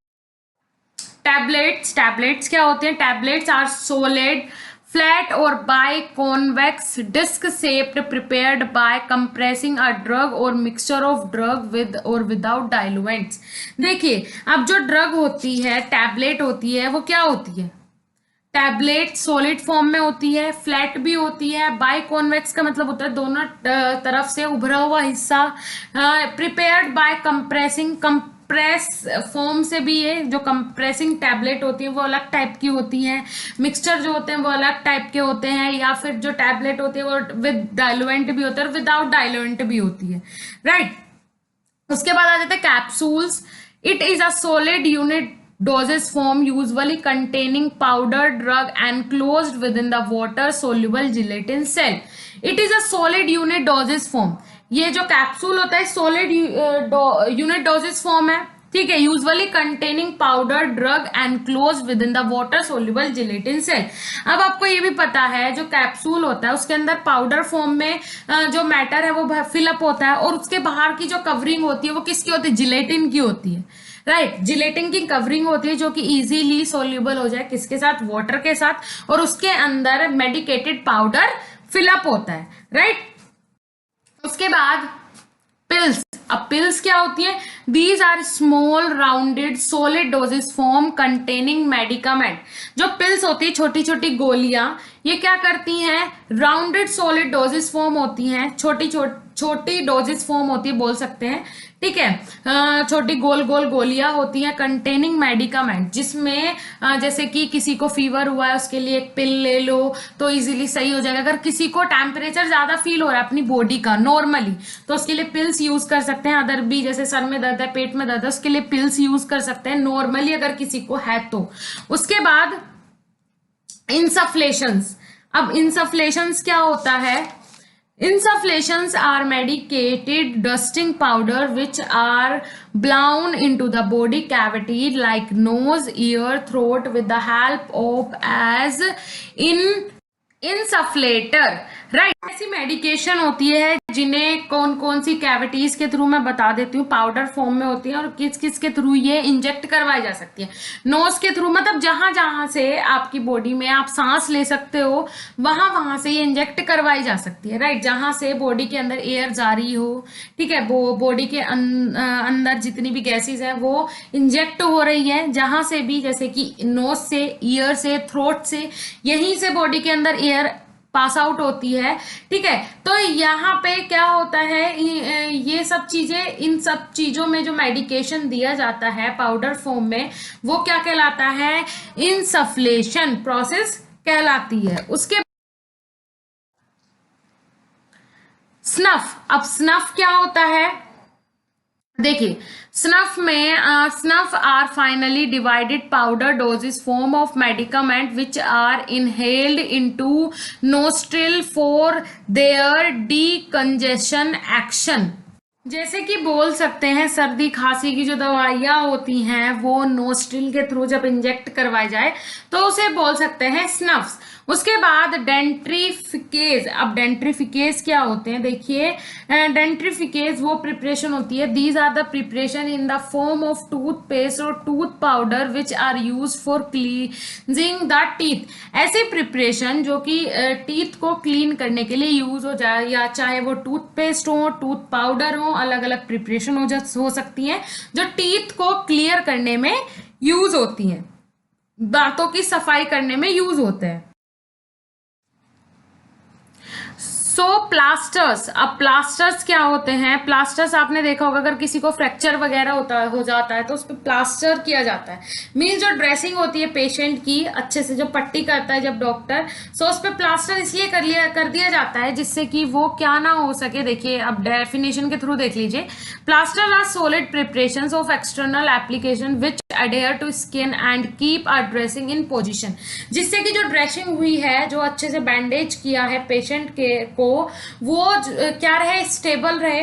टैबलेट्स क्या होते हैं? Tablets are solid flat or biconvex disc shaped prepared by compressing a drug or mixture of drug with or without diluents। देखिए, अब जो ड्रग होती है, टैबलेट होती है, वो क्या होती है? टैबलेट सॉलिड फॉर्म में होती है, फ्लैट भी होती है, बाई कॉन्वेक्स का मतलब होता है दोनों तरफ से उभरा हुआ हिस्सा, prepared by compressing, compress form से भी ये जो कंप्रेसिंग टैबलेट होती है वो अलग टाइप की होती हैं, मिक्सचर जो होते हैं वो अलग टाइप के होते हैं, या फिर जो टैबलेट होती है वो विद डाइलुएंट भी होता है और विदाउट डाइलुएंट भी होती है, राइट। उसके बाद आ जाते हैं capsules. It is a solid unit dosage form usually containing powder drug enclosed within the water soluble gelatin cell। it is a solid unit dosage form। ये जो कैप्सूल होता है सॉलिड यूनिट डोजेज फॉर्म है, ठीक है, usually containing powder drug enclose within the water soluble gelatin shell. अब आपको ये भी पता है जो कैप्सूल होता है उसके अंदर पाउडर फॉर्म में जो मैटर है वो फिलअप होता है, और उसके बाहर की जो कवरिंग होती है वो किसकी होती है? जिलेटिन की होती है, राइट। जिलेटिन की कवरिंग होती है जो कि इजीली सोल्यूबल हो जाए, किसके साथ? वाटर के साथ, और उसके अंदर मेडिकेटेड पाउडर फिलअप होता है, राइट। उसके बाद पिल्स। अब पिल्स क्या होती है? These are small rounded solid doses form containing medicament. जो पिल्स होती है, छोटी छोटी गोलियां, ये क्या करती हैं? राउंडेड सॉलिड डोजेस फॉर्म होती हैं, छोटी डोजेस फॉर्म होती है बोल सकते हैं, ठीक है, छोटी गोल गोल गोलियां होती हैं कंटेनिंग मेडिकामेंट, जिसमें जैसे कि किसी को फीवर हुआ है उसके लिए एक पिल ले लो तो इजीली सही हो जाएगा। अगर किसी को टेम्परेचर ज्यादा फील हो रहा है अपनी बॉडी का नॉर्मली, तो उसके लिए पिल्स यूज कर सकते हैं। अदर भी जैसे सर में दर्द है, पेट में दर्द है, उसके लिए पिल्स यूज कर सकते हैं नॉर्मली अगर किसी को है तो। उसके बाद इंसफ्लेशंस। अब इंसफ्लेशंस क्या होता है? Insufflations are medicated dusting powder which are blown into the body cavity like nose, ear, throat with the help of as insufflator, right. ऐसी मेडिकेशन होती है जिन्हें कौन कौन सी कैविटीज के थ्रू मैं बता देती हूँ, पाउडर फॉर्म में होती है, और किस किस के थ्रू ये इंजेक्ट करवाई जा सकती है। नोज के थ्रू, मतलब जहां जहां से आपकी बॉडी में आप सांस ले सकते हो वहां वहां से ये इंजेक्ट करवाई जा सकती है, राइट। जहां से बॉडी के अंदर एयर जा रही हो, ठीक है, वो बॉडी के अंदर जितनी भी गैसेज है वो इंजेक्ट हो रही है, जहां से भी, जैसे कि नोज से, ईयर से, थ्रोट से, यहीं से बॉडी के अंदर एयर पास आउट होती है, ठीक है। तो यहाँ पे क्या होता है, ये सब चीजें, इन सब चीजों में जो मेडिकेशन दिया जाता है पाउडर फॉर्म में वो क्या कहलाता है? इंसफ्लेशन प्रोसेस कहलाती है। उसके स्नफ। अब स्नफ क्या होता है? देखिए, स्नफ में snuff are finely divided powder doses form of medicament which are inhaled into nostril for their decongestion action. जैसे कि बोल सकते हैं सर्दी खांसी की जो दवाइयाँ होती हैं वो नोस्ट्रिल के थ्रू जब इंजेक्ट करवाई जाए तो उसे बोल सकते हैं स्नफ्स। उसके बाद डेंट्रीफिकेज। अब डेंट्रीफिकेज क्या होते हैं? देखिए, डेंट्रीफिकेज वो प्रिपरेशन होती है, these are the preparation in the form of tooth paste और tooth powder which are use for cleansing the teeth. ऐसे प्रिपरेशन जो कि टीथ को क्लीन करने के लिए यूज हो जाए, या चाहे वो टूथ पेस्ट हो, टूथ पाउडर हो, अलग अलग प्रिपरेशन हो सकती है जो टीथ को क्लियर करने में यूज होती हैं, दांतों की सफाई करने में यूज होते हैं। प्लास्टर्स। अब प्लास्टर्स क्या होते हैं? प्लास्टर्स आपने देखा होगा, अगर किसी को फ्रैक्चर वगैरह हो जाता है तो उस पर प्लास्टर किया जाता है। मीन्स जो ड्रेसिंग होती है पेशेंट की, अच्छे से जो पट्टी करता है जब डॉक्टर, सो उस पर प्लास्टर इसलिए कर दिया जाता है जिससे कि वो क्या ना हो सके। देखिए, अब डेफिनेशन के थ्रू देख लीजिए। Plaster are solid preparations of external application which adhere to skin and keep are dressing in position. जिससे कि जो ड्रेसिंग हुई है, जो अच्छे से बैंडेज किया है पेशेंट को, वो क्या रहे? स्टेबल रहे,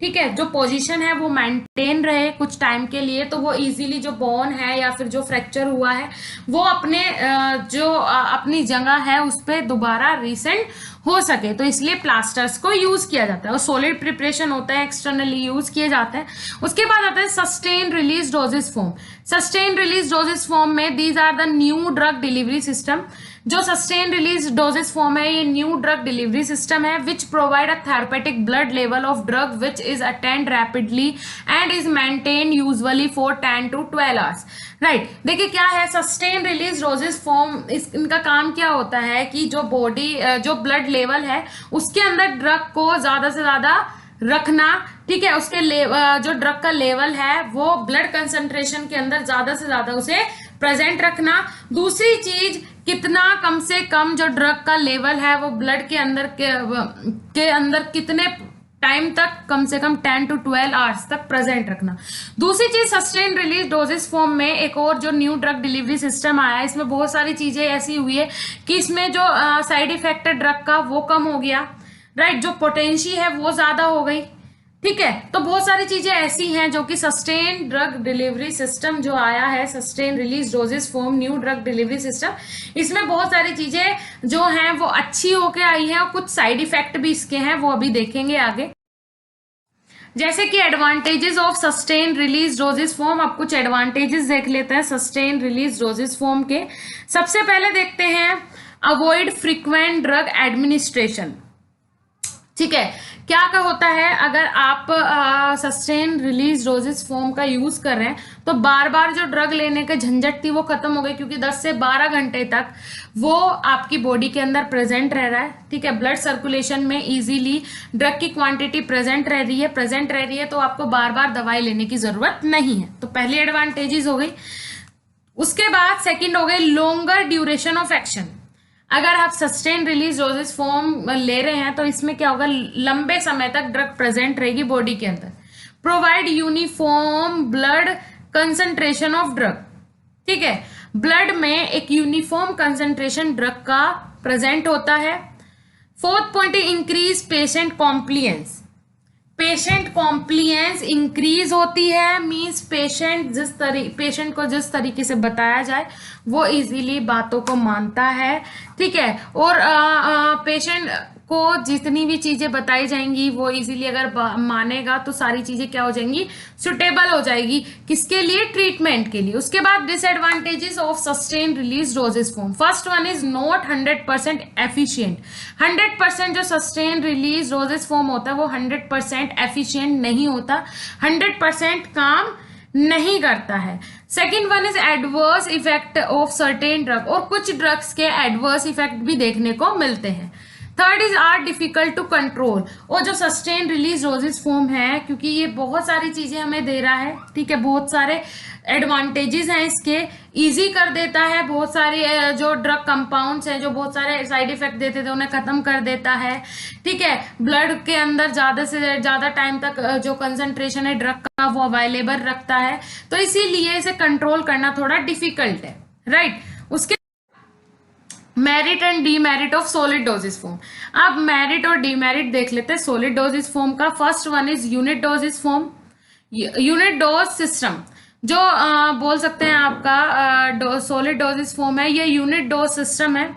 ठीक है, जो पोजीशन है वो मेंटेन रहे कुछ टाइम के लिए, तो वो इजीली जो बोन है या फिर जो फ्रैक्चर हुआ है वो अपने अपनी जगह है उस पर दोबारा रिसेंट हो सके, तो इसलिए प्लास्टर्स को यूज किया जाता है। और सॉलिड प्रिपरेशन होता है, एक्सटर्नली यूज किए जाते हैं। उसके बाद आता है sustain release dosage form. Sustain release dosage form में these are the new drug delivery system. जो सस्टेन रिलीज डोजेस फॉर्म है ये न्यू ड्रग डिलीवरी सिस्टम है which provide a therapeutic blood level of drug which is attained rapidly and is maintain usually for 10 to 12 hours. Right, देखिए क्या है sustain release dosage form, इनका काम क्या होता है कि जो बॉडी जो ब्लड लेवल है उसके अंदर ड्रग को ज्यादा से ज्यादा रखना, ठीक है, उसके जो ड्रग का लेवल है वो ब्लड कंसंट्रेशन के अंदर ज्यादा से ज्यादा उसे प्रेजेंट रखना। दूसरी चीज कितना कम से कम जो ड्रग का लेवल है वो ब्लड के अंदर कितने टाइम तक, कम से कम 10 to 12 आवर्स तक प्रेजेंट रखना। दूसरी चीज सस्टेन रिलीज डोजेस फॉर्म में एक और जो न्यू ड्रग डिलीवरी सिस्टम आया है इसमें बहुत सारी चीजें ऐसी हुई है कि इसमें जो साइड इफेक्ट है ड्रग का वो कम हो गया, राइट, जो पोटेंशी है वो ज्यादा हो गई, ठीक है। तो बहुत सारी चीजें ऐसी हैं जो कि सस्टेन ड्रग डिलीवरी सिस्टम जो आया है, sustain release dosage form new drug delivery system, इसमें बहुत सारी चीजें जो हैं वो अच्छी होके आई हैं और कुछ साइड इफेक्ट भी इसके हैं, वो अभी देखेंगे आगे। जैसे कि advantages of sustain release dosage form, अब कुछ एडवांटेजेस देख लेते हैं सस्टेन रिलीज डोजेस फॉर्म के। सबसे पहले देखते हैं अवॉइड फ्रीक्वेंट ड्रग एडमिनिस्ट्रेशन, ठीक है। क्या क्या होता है अगर आप सस्टेन रिलीज डोजेस फॉर्म का यूज कर रहे हैं तो बार बार जो ड्रग लेने का झंझट थी वो खत्म हो गई, क्योंकि 10 से 12 घंटे तक वो आपकी बॉडी के अंदर प्रेजेंट रह रहा है, ठीक है। ब्लड सर्कुलेशन में इजीली ड्रग की क्वांटिटी प्रेजेंट रह रही है तो आपको बार बार दवाई लेने की जरूरत नहीं है। तो पहली एडवांटेजेस हो गई। उसके बाद सेकेंड हो गई लॉन्गर ड्यूरेशन ऑफ एक्शन। अगर आप सस्टेन रिलीज डोजेस फॉर्म ले रहे हैं तो इसमें क्या होगा, लंबे समय तक ड्रग प्रेजेंट रहेगी बॉडी के अंदर। Provide uniform blood concentration of drug, ठीक है, ब्लड में एक यूनिफॉर्म कंसंट्रेशन ड्रग का प्रेजेंट होता है। फोर्थ पॉइंट है increase patient compliance. Patient compliance increase होती है, मींस पेशेंट को जिस तरीके से बताया जाए वो इजीली बातों को मानता है, ठीक है। और पेशेंट को जितनी भी चीजें बताई जाएंगी वो इजीली अगर मानेगा तो सारी चीजें क्या हो जाएंगी, सुटेबल हो जाएगी, किसके लिए, ट्रीटमेंट के लिए। उसके बाद disadvantages of sustain release dosage form. First one is not 100% efficient. 100% जो सस्टेन रिलीज डोजेस फॉर्म होता है वो 100% एफिशिएंट नहीं होता, 100% काम नहीं करता है। Second one is adverse effect of certain drug, और कुछ ड्रग्स के एडवर्स इफेक्ट भी देखने को मिलते हैं। Third is are difficult to control, और जो सस्टेन रिलीज डोजेस फॉर्म है क्योंकि ये बहुत सारी चीजें हमें दे रहा है, ठीक है, बहुत सारे एडवांटेजेस हैं इसके, इजी कर देता है, बहुत सारे जो ड्रग कंपाउंड्स हैं जो बहुत सारे साइड इफेक्ट देते थे उन्हें खत्म कर देता है, ठीक है। ब्लड के अंदर ज्यादा से ज्यादा टाइम तक जो कंसंट्रेशन है ड्रग का वो अवेलेबल रखता है, तो इसीलिए इसे कंट्रोल करना थोड़ा डिफिकल्ट है, राइट। उसके merit and demerit of solid doses form. अब मेरिट और डीमेरिट देख लेते हैं सॉलिड डोजेस फॉर्म का। First one is unit doses form, unit dose system, जो बोल सकते हैं आपका सॉलिड डोजेस फॉर्म है, ये यूनिट डोज सिस्टम है,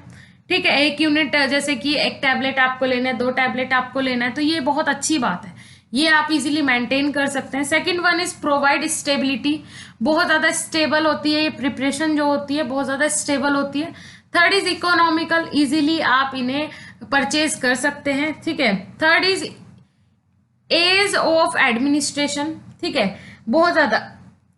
ठीक है। एक यूनिट जैसे कि एक टैबलेट आपको लेना है, 2 टैबलेट आपको लेना है, तो ये बहुत अच्छी बात है, ये आप इजीली मेंटेन कर सकते हैं। Second one is provide stability, बहुत ज्यादा स्टेबल होती है ये प्रिपरेशन जो होती है, बहुत ज्यादा स्टेबल होती है। थर्ड इज इकोनॉमिकल, इजीली आप इन्हें परचेज कर सकते हैं, ठीक है। Third is age of administration, ठीक है, बहुत ज्यादा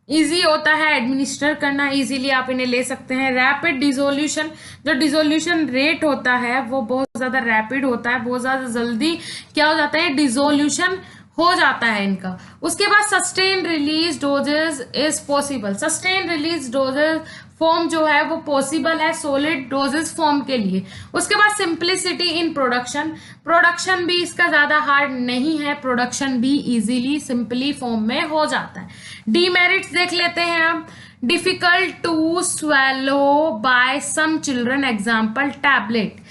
इजी होता है एडमिनिस्टर करना, इजीली आप इन्हें ले सकते हैं। रैपिड डिसोल्यूशन, जो डिसोल्यूशन रेट होता है वो बहुत ज्यादा रैपिड होता है, बहुत ज्यादा जल्दी क्या हो जाता है, डिसोल्यूशन हो जाता है इनका। उसके बाद sustain release doses is possible, sustain release dosage form जो है वो पॉसिबल है सॉलिड डोजेस फॉर्म के लिए। उसके बाद सिंप्लिसिटी इन प्रोडक्शन, प्रोडक्शन भी इसका ज्यादा हार्ड नहीं है, प्रोडक्शन भी इजीली सिंपली फॉर्म में हो जाता है। डीमेरिट्स देख लेते हैं हम। Difficult to swallow by some children, example tablet,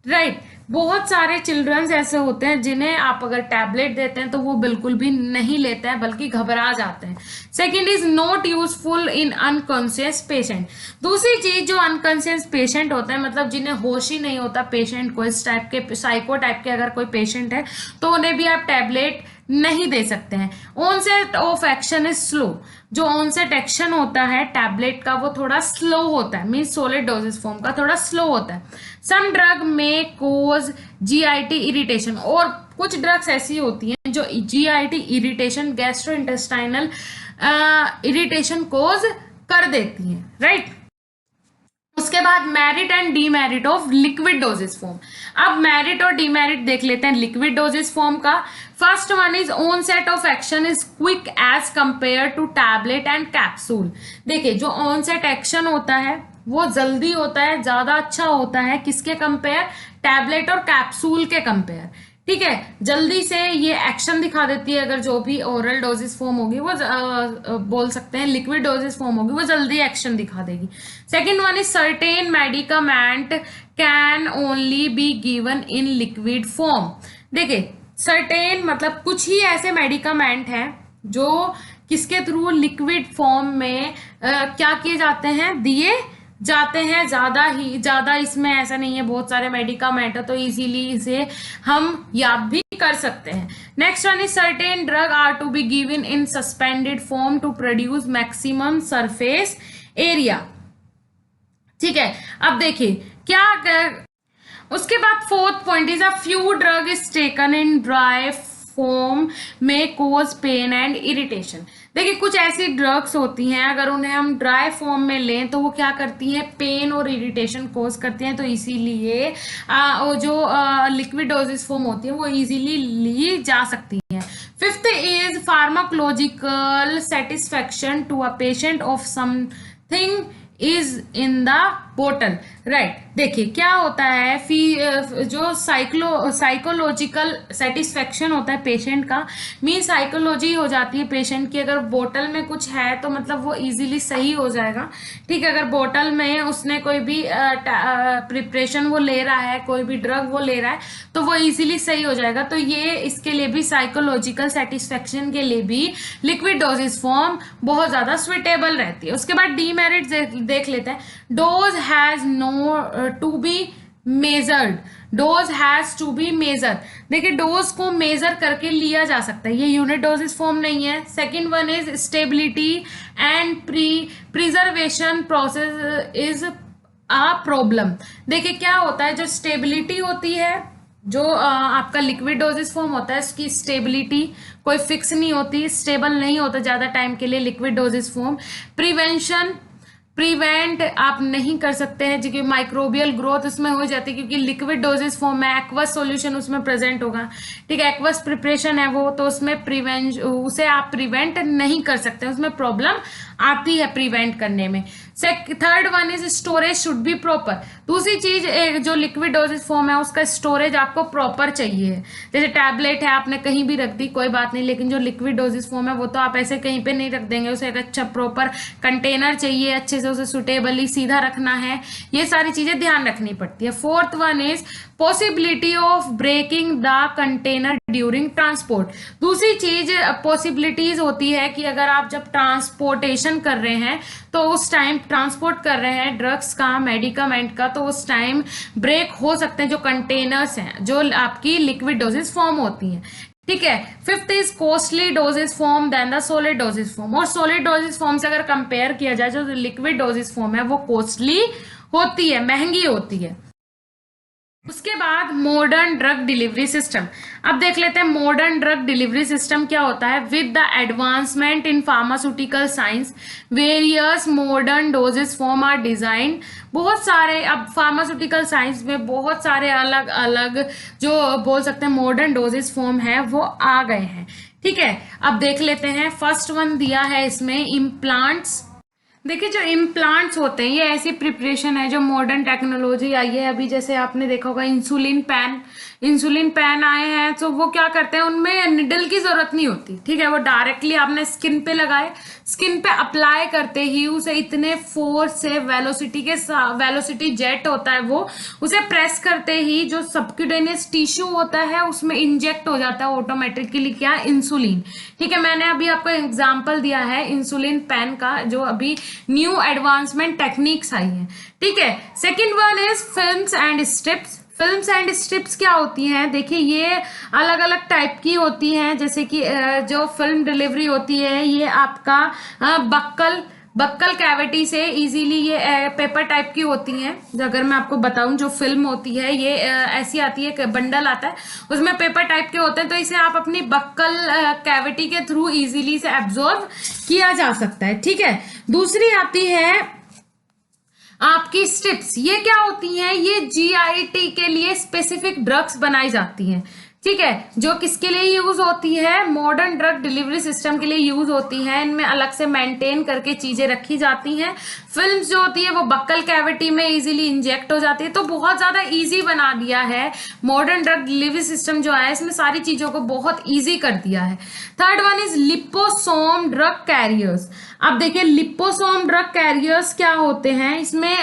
right. बहुत सारे चिल्ड्रंस ऐसे होते हैं जिन्हें आप अगर टैबलेट देते हैं तो वो बिल्कुल भी नहीं लेते हैं बल्कि घबरा जाते हैं। Second is not useful in unconscious patient. दूसरी चीज, जो अनकॉन्शियस पेशेंट होते हैं, मतलब जिन्हें होश ही नहीं होता पेशेंट को, इस टाइप के साइको टाइप के अगर कोई पेशेंट है तो उन्हें भी आप टैबलेट नहीं दे सकते हैं। Onset of action is slow. जो ऑनसेट एक्शन होता है टैबलेट का वो थोड़ा स्लो होता है, मीन सॉलिड डोजेस फॉर्म का थोड़ा स्लो होता है। सम ड्रग में कोज जीआईटी इरिटेशन, और कुछ ड्रग्स ऐसी होती हैं जो GIT irritation, gastro intestinal irritation cause कर देती हैं, राइट। उसके बाद merit and demerit of liquid dosage form. अब मेरिट और डीमेरिट देख लेते हैं लिक्विड डोजेस फॉर्म का। First one is onset of action is quick as compare to tablet and capsule. देखिए, जो ऑनसेट एक्शन होता है वो जल्दी होता है, ज्यादा अच्छा होता है, किसके कंपेयर, टैबलेट और कैप्सूल के कंपेयर, ठीक है। जल्दी से ये एक्शन दिखा देती है, अगर जो भी ओरल डोजेस फॉर्म होगी वो बोल सकते हैं लिक्विड डोजेस फॉर्म होगी वो जल्दी एक्शन दिखा देगी। Second one is certain medicament can only B given in liquid form. देखिए, सर्टेन मतलब कुछ ही ऐसे मेडिकामेंट हैं जो किसके थ्रू, लिक्विड फॉर्म में क्या किए जाते हैं, दिए जाते हैं। ज्यादा इसमें ऐसा नहीं है, बहुत सारे मेडिकामेंट है तो इजीली इसे हम याद भी कर सकते हैं। Next one is certain drug are to be given in suspended form to produce maximum surface area, ठीक है। अब देखिए क्या उसके बाद fourth point is a few drug is taken in dry form में कोज पेन एंड इरिटेशन। देखिए, कुछ ऐसी ड्रग्स होती हैं अगर उन्हें हम ड्राई फॉर्म में लें तो वो क्या करती हैं, पेन और इरिटेशन कोज करती हैं, तो इसीलिए वो जो लिक्विड डोजेस फॉर्म होती है वो इजीली ली जा सकती हैं। Fifth is pharmacological satisfaction to a patient of something is in the bottle, right. देखिए क्या होता है, जो साइकोलॉजिकल सेटिस्फेक्शन होता है पेशेंट का, मीन साइकोलॉजी हो जाती है पेशेंट की, अगर बोतल में कुछ है तो मतलब वो इजीली सही हो जाएगा, ठीक है। अगर बोतल में उसने कोई भी प्रिपरेशन वो ले रहा है, कोई भी ड्रग वो ले रहा है तो वो इजीली सही हो जाएगा। तो ये इसके लिए भी, साइकोलॉजिकल सेटिस्फेक्शन के लिए भी लिक्विड डोजेस फॉर्म बहुत ज्यादा स्विटेबल रहती है। उसके बाद डीमेरिट देख लेते हैं। Dose has no to be measured, dose has to be measure. देखिए, डोज को मेजर करके लिया जा सकता है, ये यूनिट डोजेस फॉर्म नहीं है। Second one is stability and preservation process is a problem. देखिए क्या होता है, जो स्टेबिलिटी होती है, जो आपका लिक्विड डोजेस फॉर्म होता है, उसकी स्टेबिलिटी कोई फिक्स नहीं होती, स्टेबल नहीं होता ज्यादा टाइम के लिए लिक्विड डोजेस फॉर्म। प्रिवेंट आप नहीं कर सकते हैं क्योंकि माइक्रोबियल ग्रोथ उसमें हो जाती है, क्योंकि लिक्विड डोजेस फॉर्म में एक्वस सॉल्यूशन उसमें प्रेजेंट होगा, ठीक है। एक्वस प्रिपरेशन है वो, तो उसमें उसे आप प्रिवेंट नहीं कर सकते, उसमें प्रॉब्लम आती है प्रिवेंट करने में। Third one is storage should be proper. दूसरी चीज, जो लिक्विड डोजेस फॉर्म है उसका स्टोरेज आपको प्रॉपर चाहिए। जैसे टैबलेट है आपने कहीं भी रख दी कोई बात नहीं, लेकिन जो लिक्विड डोजेस फॉर्म है वो तो आप ऐसे कहीं पे नहीं रख देंगे, उसे एक अच्छा प्रॉपर कंटेनर चाहिए, अच्छे से उसे सुटेबली सीधा रखना है, ये सारी चीजें ध्यान रखनी पड़ती है। Fourth one is possibility of breaking the container during transport. दूसरी चीज पॉसिबिलिटीज होती है कि अगर आप जब ट्रांसपोर्टेशन कर रहे हैं तो उस टाइम ट्रांसपोर्ट कर रहे हैं ड्रग्स का, मेडिकामेंट का, तो उस टाइम ब्रेक हो सकते हैं जो कंटेनर्स हैं जो आपकी लिक्विड डोजेस फॉर्म होती हैं, ठीक है। Fifth is costly doses form than the solid doses form. और सॉलिड डोजेस फॉर्म से अगर कंपेयर किया जाए, जो लिक्विड डोजेस फॉर्म है वो कॉस्टली होती है, महंगी होती है। उसके बाद मॉडर्न ड्रग डिलीवरी सिस्टम। अब देख लेते हैं मॉडर्न ड्रग डिलीवरी सिस्टम क्या होता है। With the advancement in pharmaceutical science various modern doses form are design. बहुत सारे अब फार्मास्यूटिकल साइंस में बहुत सारे अलग अलग जो बोल सकते हैं मॉडर्न डोजेस फॉर्म है वो आ गए हैं, ठीक है। अब देख लेते हैं, फर्स्ट वन दिया है इसमें इम्प्लांट्स। देखिए, जो इम्प्लांट्स होते हैं ये ऐसी प्रिपरेशन है जो मॉडर्न टेक्नोलॉजी आई है। अभी जैसे आपने देखा होगा इंसुलिन पैन आए हैं, तो वो क्या करते हैं, उनमें निडल की जरूरत नहीं होती, ठीक है। वो डायरेक्टली आपने स्किन पे लगाए, स्किन पे अप्लाई करते ही उसे इतने फोर्स से वेलोसिटी जेट होता है वो उसे प्रेस करते ही जो सबक्यूटेनियस टिश्यू होता है उसमें इंजेक्ट हो जाता है ऑटोमेटिकली क्या, इंसुलिन। ठीक है, मैंने अभी आपको एग्जांपल दिया है इंसुलिन पेन का, जो अभी न्यू एडवांसमेंट टेक्निक्स आई है। ठीक है, second one is films and strips. Films and strips क्या होती हैं, देखिए ये अलग अलग टाइप की होती हैं। जैसे कि जो फिल्म डिलीवरी होती है ये आपका बक्कल कैविटी से इजीली ये पेपर टाइप की होती हैं। अगर मैं आपको बताऊं, जो फिल्म होती है ये ऐसी आती है, बंडल आता है उसमें पेपर टाइप के होते हैं, तो इसे आप अपनी बक्कल कैविटी के थ्रू इजीली से एब्जॉर्ब किया जा सकता है। ठीक है, दूसरी आती है आपकी स्ट्रिप्स। ये क्या होती हैं, ये जीआईटी के लिए स्पेसिफिक ड्रग्स बनाई जाती हैं। ठीक है, जो किसके लिए यूज होती है, मॉडर्न ड्रग डिलीवरी सिस्टम के लिए यूज होती है। इनमें अलग से मेंटेन करके चीजें रखी जाती हैं। फिल्म्स जो होती है वो बक्कल कैविटी में इजीली इंजेक्ट हो जाती है। तो बहुत ज्यादा इजी बना दिया है मॉडर्न ड्रग डिलीवरी सिस्टम जो है, इसमें सारी चीजों को बहुत इजी कर दिया है। Third one is liposome drug carriers. अब देखिए लिपोसोम ड्रग कैरियर्स क्या होते हैं, इसमें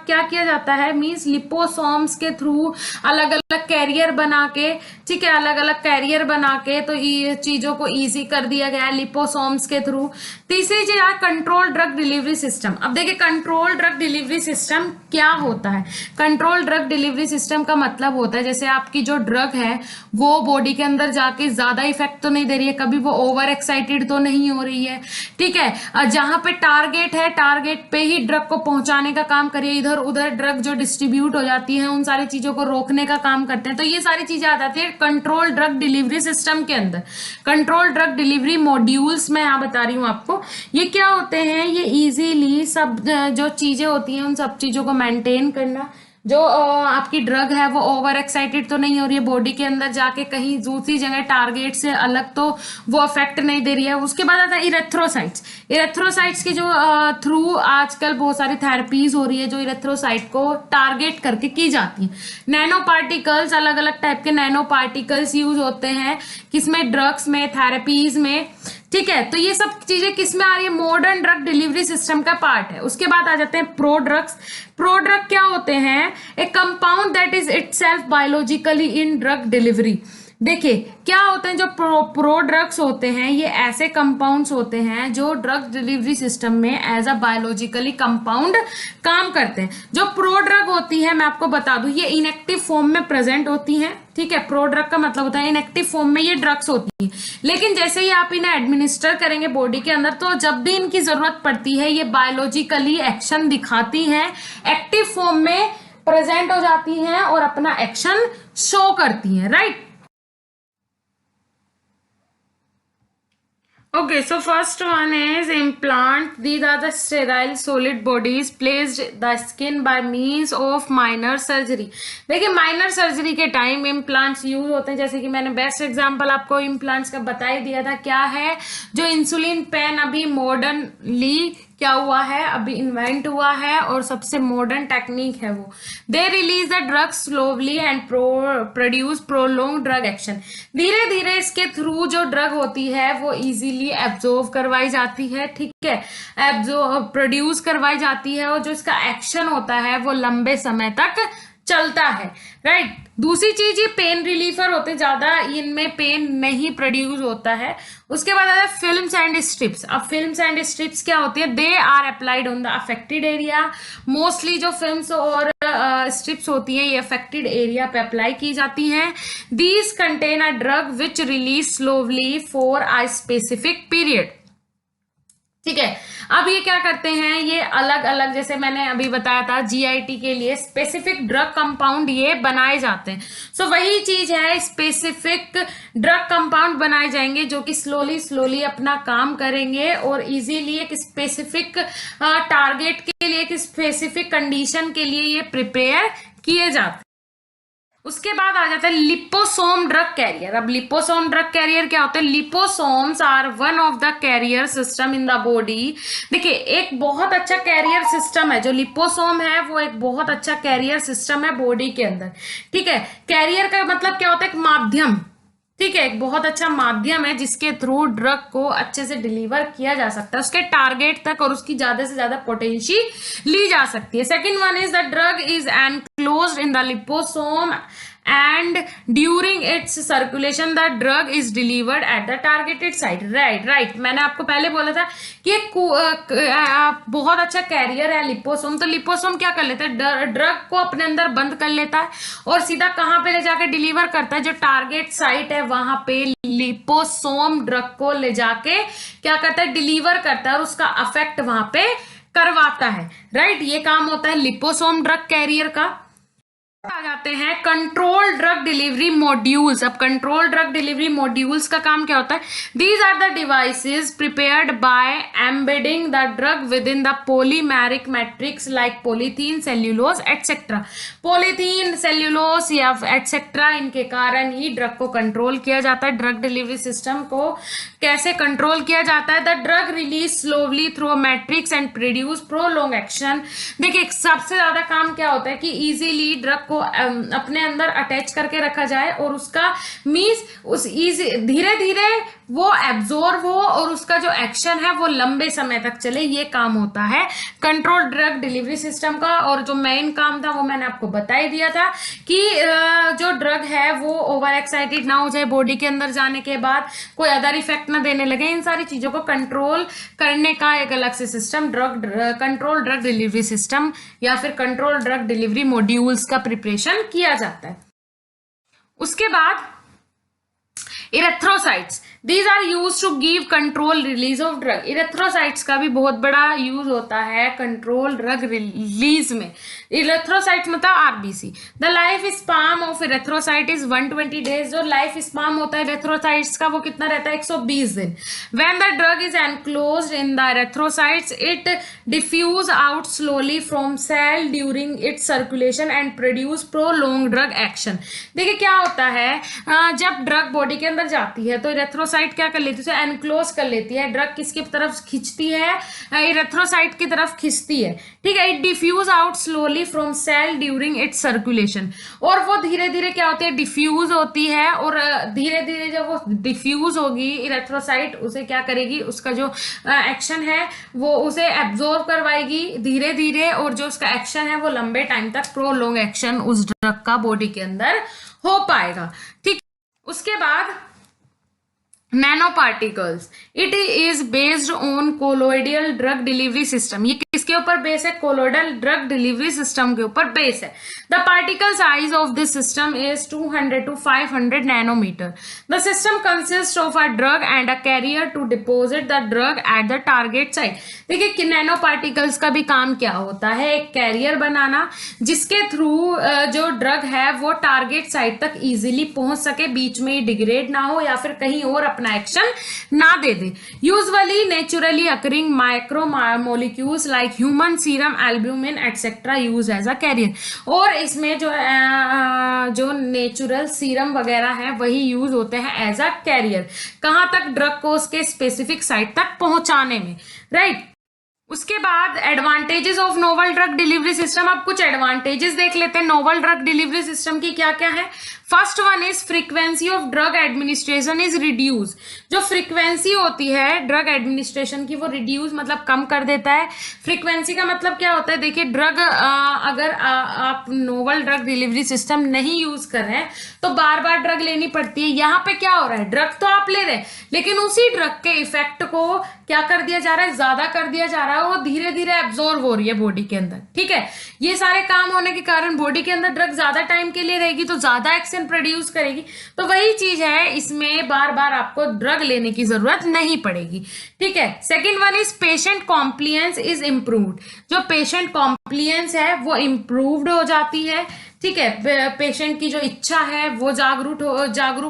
क्या किया जाता है, मींस लिपोसोम्स के थ्रू अलग अलग कैरियर बना के, ठीक है, अलग अलग कैरियर बना के तो ये चीजों को इजी कर दिया गया है लिपोसोम्स के थ्रू। तीसरी चीज है कंट्रोल ड्रग डिलीवरी सिस्टम। अब देखिए कंट्रोल ड्रग डिलीवरी सिस्टम क्या होता है। कंट्रोल ड्रग डिलीवरी सिस्टम का मतलब होता है जैसे आपकी जो ड्रग है वो बॉडी के अंदर जाके ज्यादा इफेक्ट तो नहीं दे रही है, कभी वो ओवर एक्साइटेड तो नहीं हो रही है। ठीक है, जहां पे टारगेट है टारगेट पे ही ड्रग को पहुंचाने का काम करिए, इधर उधर ड्रग जो डिस्ट्रीब्यूट हो जाती है उन सारी चीजों को रोकने का काम करते हैं। तो ये सारी चीजें आ जाती है कंट्रोल ड्रग डिलीवरी सिस्टम के अंदर। कंट्रोल ड्रग डिलीवरी मॉड्यूल्स मैं यहाँ बता रही हूँ आपको, ये क्या होते हैं, ये इजीली सब जो चीजें होती हैं उन सब चीजों को मेंटेन करना। जो आपकी ड्रग है वो ओवर एक्साइटेड तो नहीं हो रही है, बॉडी के अंदर जाके कहीं दूसरी जगह टारगेट से अलग तो वो अफेक्ट नहीं दे रही है। उसके बाद आता है इरेथ्रोसाइट्स। इरेथ्रोसाइट्स के जो थ्रू आजकल बहुत सारी थेरेपीज हो रही है जो इरेथ्रोसाइट को टारगेट करके की जाती है। नैनो पार्टिकल्स, अलग अलग टाइप के नैनो पार्टिकल्स यूज होते हैं किसमें, ड्रग्स में, थेरेपीज में। ठीक है, तो ये सब चीजें किसमें आ रही है, मॉडर्न ड्रग डिलीवरी सिस्टम का पार्ट है। उसके बाद आ जाते हैं प्रो ड्रग्स। प्रो ड्रग क्या होते हैं, ए compound that is itself biologically in drug delivery. देखिए क्या होते हैं जो प्रो ड्रग्स होते हैं, ये ऐसे कंपाउंड्स होते हैं जो ड्रग डिलीवरी सिस्टम में एज अ बायोलॉजिकली कंपाउंड काम करते हैं। जो प्रो ड्रग होती है मैं आपको बता दूं, ये इनएक्टिव फॉर्म में प्रेजेंट होती हैं। ठीक है, प्रो ड्रग का मतलब होता है इनएक्टिव फॉर्म में ये ड्रग्स होती है, लेकिन जैसे ही आप इन्हें एडमिनिस्टर करेंगे बॉडी के अंदर तो जब भी इनकी जरूरत पड़ती है ये बायोलॉजिकली एक्शन दिखाती हैं, एक्टिव फॉर्म में प्रेजेंट हो जाती हैं और अपना एक्शन शो करती हैं। Right, okay, so first one is implant. These are the sterile solid bodies placed the skin by means of minor surgery. देखिए माइनर सर्जरी के टाइम इम्प्लांट्स यूज होते हैं, जैसे कि मैंने बेस्ट एग्जांपल आपको इम्प्लांट्स का बता ही दिया था। क्या है, जो इंसुलिन पेन अभी मॉडर्नली क्या हुआ है, अभी इन्वेंट हुआ है और सबसे मॉडर्न टेक्निक है वो। They release the drug slowly and produce prolong drug action. धीरे धीरे इसके थ्रू जो ड्रग होती है वो इजीली एब्जॉर्व करवाई जाती है। ठीक है, एब्जॉर्व प्रोड्यूस करवाई जाती है और जो इसका एक्शन होता है वो लंबे समय तक चलता है। राइट, दूसरी चीज ये पेन रिलीफर होते हैं, ज्यादा इनमें पेन नहीं प्रोड्यूस होता है। उसके बाद आता है फिल्म्स एंड स्ट्रिप्स। अब फिल्म्स एंड स्ट्रिप्स क्या होती है, they are applied on the affected area. Mostly जो फिल्म्स और स्ट्रिप्स होती है ये अफेक्टेड एरिया पे अप्लाई की जाती हैं। These contain a drug which release slowly for a specific period. ठीक है, अब ये क्या करते हैं, ये अलग अलग, जैसे मैंने अभी बताया था जीआईटी के लिए स्पेसिफिक ड्रग कंपाउंड ये बनाए जाते हैं। सो वही चीज है, स्पेसिफिक ड्रग कंपाउंड बनाए जाएंगे जो कि स्लोली अपना काम करेंगे और इजीली एक स्पेसिफिक टारगेट के लिए, एक स्पेसिफिक कंडीशन के लिए ये प्रिपेयर किए जाते हैं। उसके बाद आ जाता है लिपोसोम ड्रग कैरियर। अब लिपोसोम ड्रग कैरियर क्या होते हैं, liposomes are one of the carrier system in the body. देखिए एक बहुत अच्छा कैरियर सिस्टम है जो लिपोसोम है, वो एक बहुत अच्छा कैरियर सिस्टम है बॉडी के अंदर। ठीक है, कैरियर का मतलब क्या होता है, एक माध्यम। ठीक है, एक बहुत अच्छा माध्यम है जिसके थ्रू ड्रग को अच्छे से डिलीवर किया जा सकता है उसके टारगेट तक, और उसकी ज्यादा से ज्यादा पोटेंशियल ली जा सकती है। Second one is the drug is enclosed in the liposome and during its circulation the drug is delivered at the targeted site। right, मैंने आपको पहले बोला था कि एक बहुत अच्छा कैरियर है लिपोसोम। तो लिपोसोम क्या कर लेता है, ड्रग को अपने अंदर बंद कर लेता है और सीधा कहां पे ले जाके डिलीवर करता है, जो टारगेट साइट है वहां पे लिपोसोम ड्रग को ले जाके क्या करता है, डिलीवर करता है और उसका अफेक्ट वहां पे करवाता है। राइट, ये काम होता है लिपोसोम ड्रग कैरियर का। आ जाते हैं कंट्रोल ड्रग डिलीवरी मॉड्यूल्स। अब कंट्रोल ड्रग डिलीवरी मॉड्यूल्स का काम क्या होता है, these are the devices prepared by embedding the drug within the polymeric matrix like polythene, cellulose etcetera. Polythene, cellulose या एटसेट्रा, इनके कारण ही ड्रग को कंट्रोल किया जाता है। ड्रग डिलीवरी सिस्टम को कैसे कंट्रोल किया जाता है, the drug release slowly through matrix and produce prolong action. देखिए सबसे ज्यादा काम क्या होता है कि इजीली ड्रग अपने अंदर अटैच करके रखा जाए और उसका मींस उस इजी धीरे धीरे वो एब्जॉर्ब हो और उसका जो एक्शन है वो लंबे समय तक चले। ये काम होता है कंट्रोल ड्रग डिलीवरी सिस्टम का। और जो मेन काम था वो मैंने आपको बता ही दिया था कि जो ड्रग है वो ओवर एक्साइटेड ना हो जाए, बॉडी के अंदर जाने के बाद कोई अदर इफेक्ट ना देने लगे। इन सारी चीजों को कंट्रोल करने का एक अलग से system control drug delivery system या फिर कंट्रोल ड्रग डिलीवरी मॉड्यूल्स का प्रिपरेशन किया जाता है। उसके बाद erythrocytes, these are use to give control release of drug. Erythrocytes का भी बहुत बड़ा यूज होता है कंट्रोल ड्रग रिलीज में। इरेथ्रोसाइट्स मतलब RBC. The life span of erythrocyte is 120 days. जो लाइफ स्पान होता है इरेथ्रोसाइट्स का वो कितना रहता है, 120 दिन। When the drug is enclosed in the erythrocytes it diffuse out slowly from cell during its circulation and produce prolong drug action. देखिए क्या होता है, जब ड्रग बॉडी के अंदर जाती है तो इरेथ्रोसाइट क्या कर लेती है, उसे एनक्लोज कर लेती है। ड्रग किसकी तरफ खींचती है, इरेथ्रोसाइट की तरफ खींचती है। ठीक है, it diffuse out slowly from cell during its circulation. और वो धीरे धीरे क्या होती है, डिफ्यूज होती है। और धीरे धीरे जब वो डिफ्यूज होगी इरेथ्रोसाइट उसे क्या करेगी, उसका जो एक्शन है वो उसे एब्जॉर्ब करवाएगी धीरे धीरे, और जो उसका एक्शन है वो लंबे टाइम तक प्रोलॉन्ग एक्शन उस ड्रग का बॉडी के अंदर हो पाएगा। ठीक, उसके बाद nano particles, it is based on colloidal drug delivery system. ये किसके ऊपर बेस है, कोलोइडल ड्रग डिलीवरी सिस्टम के ऊपर बेस है। The particle size of this system is 200 to 500 nanometre. The system consist of a drug and a carrier to deposit the drug at the target site. देखिए कि nano particles का भी काम क्या होता है, एक कैरियर बनाना जिसके थ्रू जो ड्रग है वो टारगेट साइट तक इजीली पहुंच सके, बीच में ही डिग्रेड ना हो या फिर कहीं और अपना एक्शन ना दे दे। Usually naturally occurring micro molecules like human serum, albumin etcetera use as a carrier. और इसमें जो नेचुरल सीरम वगैरह है वही यूज होते हैं एज अ कैरियर, कहां तक, ड्रग को उसके स्पेसिफिक साइट तक पहुंचाने में। राइट, उसके बाद advantages of novel drug delivery system. अब कुछ एडवांटेजेस देख लेते हैं नोवल ड्रग डिलीवरी सिस्टम की क्या क्या है। First one is frequency of drug administration is reduce. जो फ्रीक्वेंसी होती है ड्रग एडमिनिस्ट्रेशन की वो रिड्यूस मतलब कम कर देता है। फ्रीक्वेंसी का मतलब क्या होता है, देखिए ड्रग अगर आप नोवल ड्रग डिलीवरी सिस्टम नहीं यूज कर रहे हैं तो बार बार ड्रग लेनी पड़ती है। यहाँ पे क्या हो रहा है, ड्रग तो आप ले रहे हैं लेकिन उसी ड्रग के इफेक्ट को क्या कर दिया जा रहा है, ज्यादा कर दिया जा रहा है, वो धीरे धीरे एब्जॉर्ब हो रही है बॉडी के अंदर। ठीक है, ये सारे काम होने के कारण बॉडी के अंदर ड्रग ज्यादा टाइम के लिए रहेगी तो ज्यादा एक्शन प्रोड्यूस करेगी। तो वही चीज है, इसमें बार बार आपको ड्रग लेने की जरूरत नहीं पड़ेगी। ठीक है, second one is patient compliance is improved. जो पेशेंट कॉम्प्लियंस है वो इम्प्रूव्ड हो जाती है। ठीक है, पेशेंट की जो इच्छा है वो जागरूक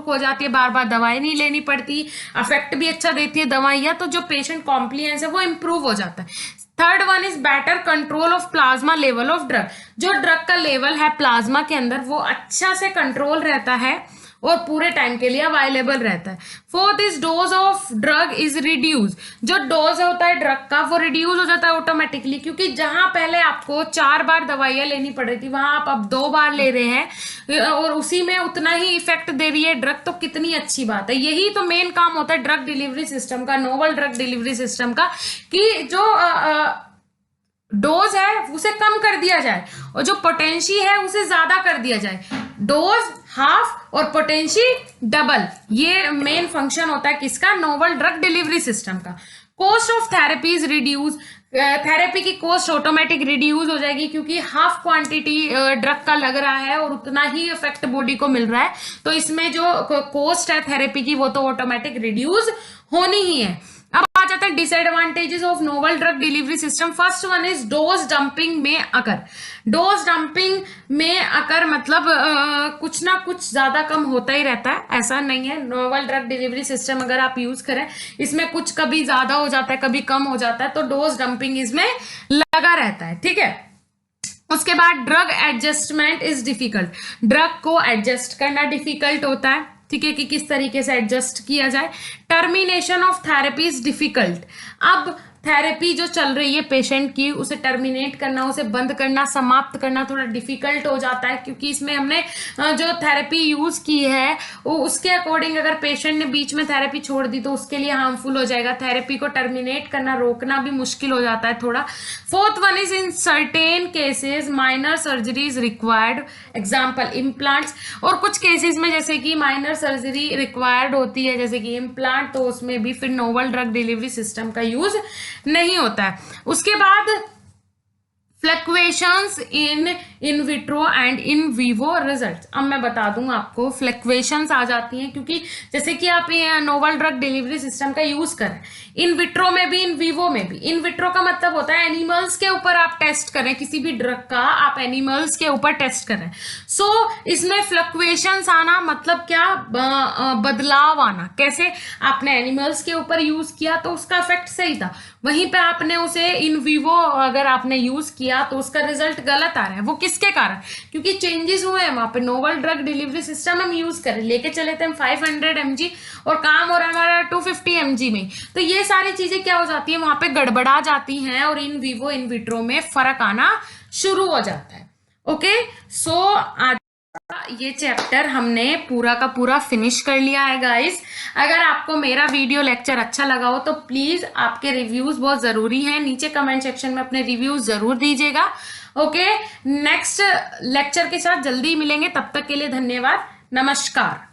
हो जाती है, बार बार दवाई नहीं लेनी पड़ती, अफेक्ट भी अच्छा देती है दवाइयां, तो जो पेशेंट कॉम्प्लियंस है वो इम्प्रूव हो जाता है। Third one is better control of plasma level of drug. जो ड्रग का लेवल है प्लाज्मा के अंदर वो अच्छा से कंट्रोल रहता है और पूरे टाइम के लिए अवेलेबल रहता है। Fourth is dose of drug is reduce, जो डोज होता है ड्रग का वो रिड्यूस हो जाता है ऑटोमेटिकली, क्योंकि जहां पहले आपको 4 बार दवाइयां लेनी पड़ रही थी वहां आप अब 2 बार ले रहे हैं और उसी में उतना ही इफेक्ट दे रही है ड्रग, तो कितनी अच्छी बात है। यही तो मेन काम होता है ड्रग डिलीवरी सिस्टम का, नोवल ड्रग डिलीवरी सिस्टम का, कि जो डोज है उसे कम कर दिया जाए और जो पोटेंशी है उसे ज्यादा कर दिया जाए। डोज हाफ और पोटेंशी डबल, ये मेन फंक्शन होता है किसका, नोवल ड्रग डिलीवरी सिस्टम का। Cost of therapy is reduce, therapy की कॉस्ट ऑटोमेटिक रिड्यूस हो जाएगी क्योंकि हाफ क्वांटिटी ड्रग का लग रहा है और उतना ही इफेक्ट बॉडी को मिल रहा है, तो इसमें जो कॉस्ट है थेरेपी की वो तो ऑटोमेटिक रिड्यूस होनी ही है। अब आ जाता है disadvantages of novel drug delivery system. First one is dose dumping में अकर। डोज डंपिंग में अकर मतलब कुछ ना कुछ ज्यादा कम होता ही रहता है, ऐसा नहीं है। नोवल ड्रग डिलीवरी सिस्टम अगर आप यूज करें इसमें कुछ कभी ज्यादा हो जाता है कभी कम हो जाता है, तो डोज डंपिंग इसमें लगा रहता है, ठीक है। उसके बाद drug adjustment is difficult, drug को एडजस्ट करना डिफिकल्ट होता है, ठीक है, कि किस तरीके से एडजस्ट किया जाए। Termination of therapy is difficult, अब थेरेपी जो चल रही है पेशेंट की उसे टर्मिनेट करना, उसे बंद करना, समाप्त करना थोड़ा डिफिकल्ट हो जाता है, क्योंकि इसमें हमने जो थेरेपी यूज की है वो उसके अकॉर्डिंग अगर पेशेंट ने बीच में थेरेपी छोड़ दी तो उसके लिए हार्मफुल हो जाएगा। थेरेपी को टर्मिनेट करना, रोकना भी मुश्किल हो जाता है थोड़ा। Fourth one is in certain cases minor surgery is required, example implants, और कुछ केसेस में जैसे कि माइनर सर्जरी रिक्वायर्ड होती है जैसे कि इम्प्लांट, तो उसमें भी फिर नोवल ड्रग डिलीवरी सिस्टम का यूज नहीं होता है। उसके बाद fluctuations in vitro and in vivo results, अब मैं बता दूं आपको फ्लक्चुएशंस आ जाती हैं क्योंकि जैसे कि आप ये नोवल ड्रग डिलीवरी सिस्टम का यूज करें इन विट्रो में भी इन विवो में भी। इन विट्रो का मतलब होता है एनिमल्स के ऊपर आप टेस्ट करें, किसी भी ड्रग का आप एनिमल्स के ऊपर टेस्ट करें। सो इसमें फ्लक्चुएशंस आना मतलब क्या, बदलाव आना, कैसे आपने एनिमल्स के ऊपर यूज किया तो उसका इफेक्ट सही था, वहीं पे आपने उसे इन विवो अगर आपने यूज किया तो उसका रिजल्ट गलत आ रहा है। वो किसके कारण, क्योंकि चेंजेस हुए हैं वहां पे। नोवल ड्रग डिलीवरी सिस्टम हम यूज करें, लेके चले थे हम 500 mg और काम हो रहा है हमारा 250 mg में, तो ये सारी चीजें क्या हो जाती है वहां पे गड़बड़ा जाती हैं और इन विवो इन विट्रो में फर्क आना शुरू हो जाता है। ओके, सो आज ये चैप्टर हमने पूरा का पूरा फिनिश कर लिया है गाइस। अगर आपको मेरा वीडियो लेक्चर अच्छा लगा हो तो प्लीज आपके रिव्यूज बहुत जरूरी हैं, नीचे कमेंट सेक्शन में अपने रिव्यूज जरूर दीजिएगा। ओके, नेक्स्ट लेक्चर के साथ जल्दी मिलेंगे, तब तक के लिए धन्यवाद, नमस्कार।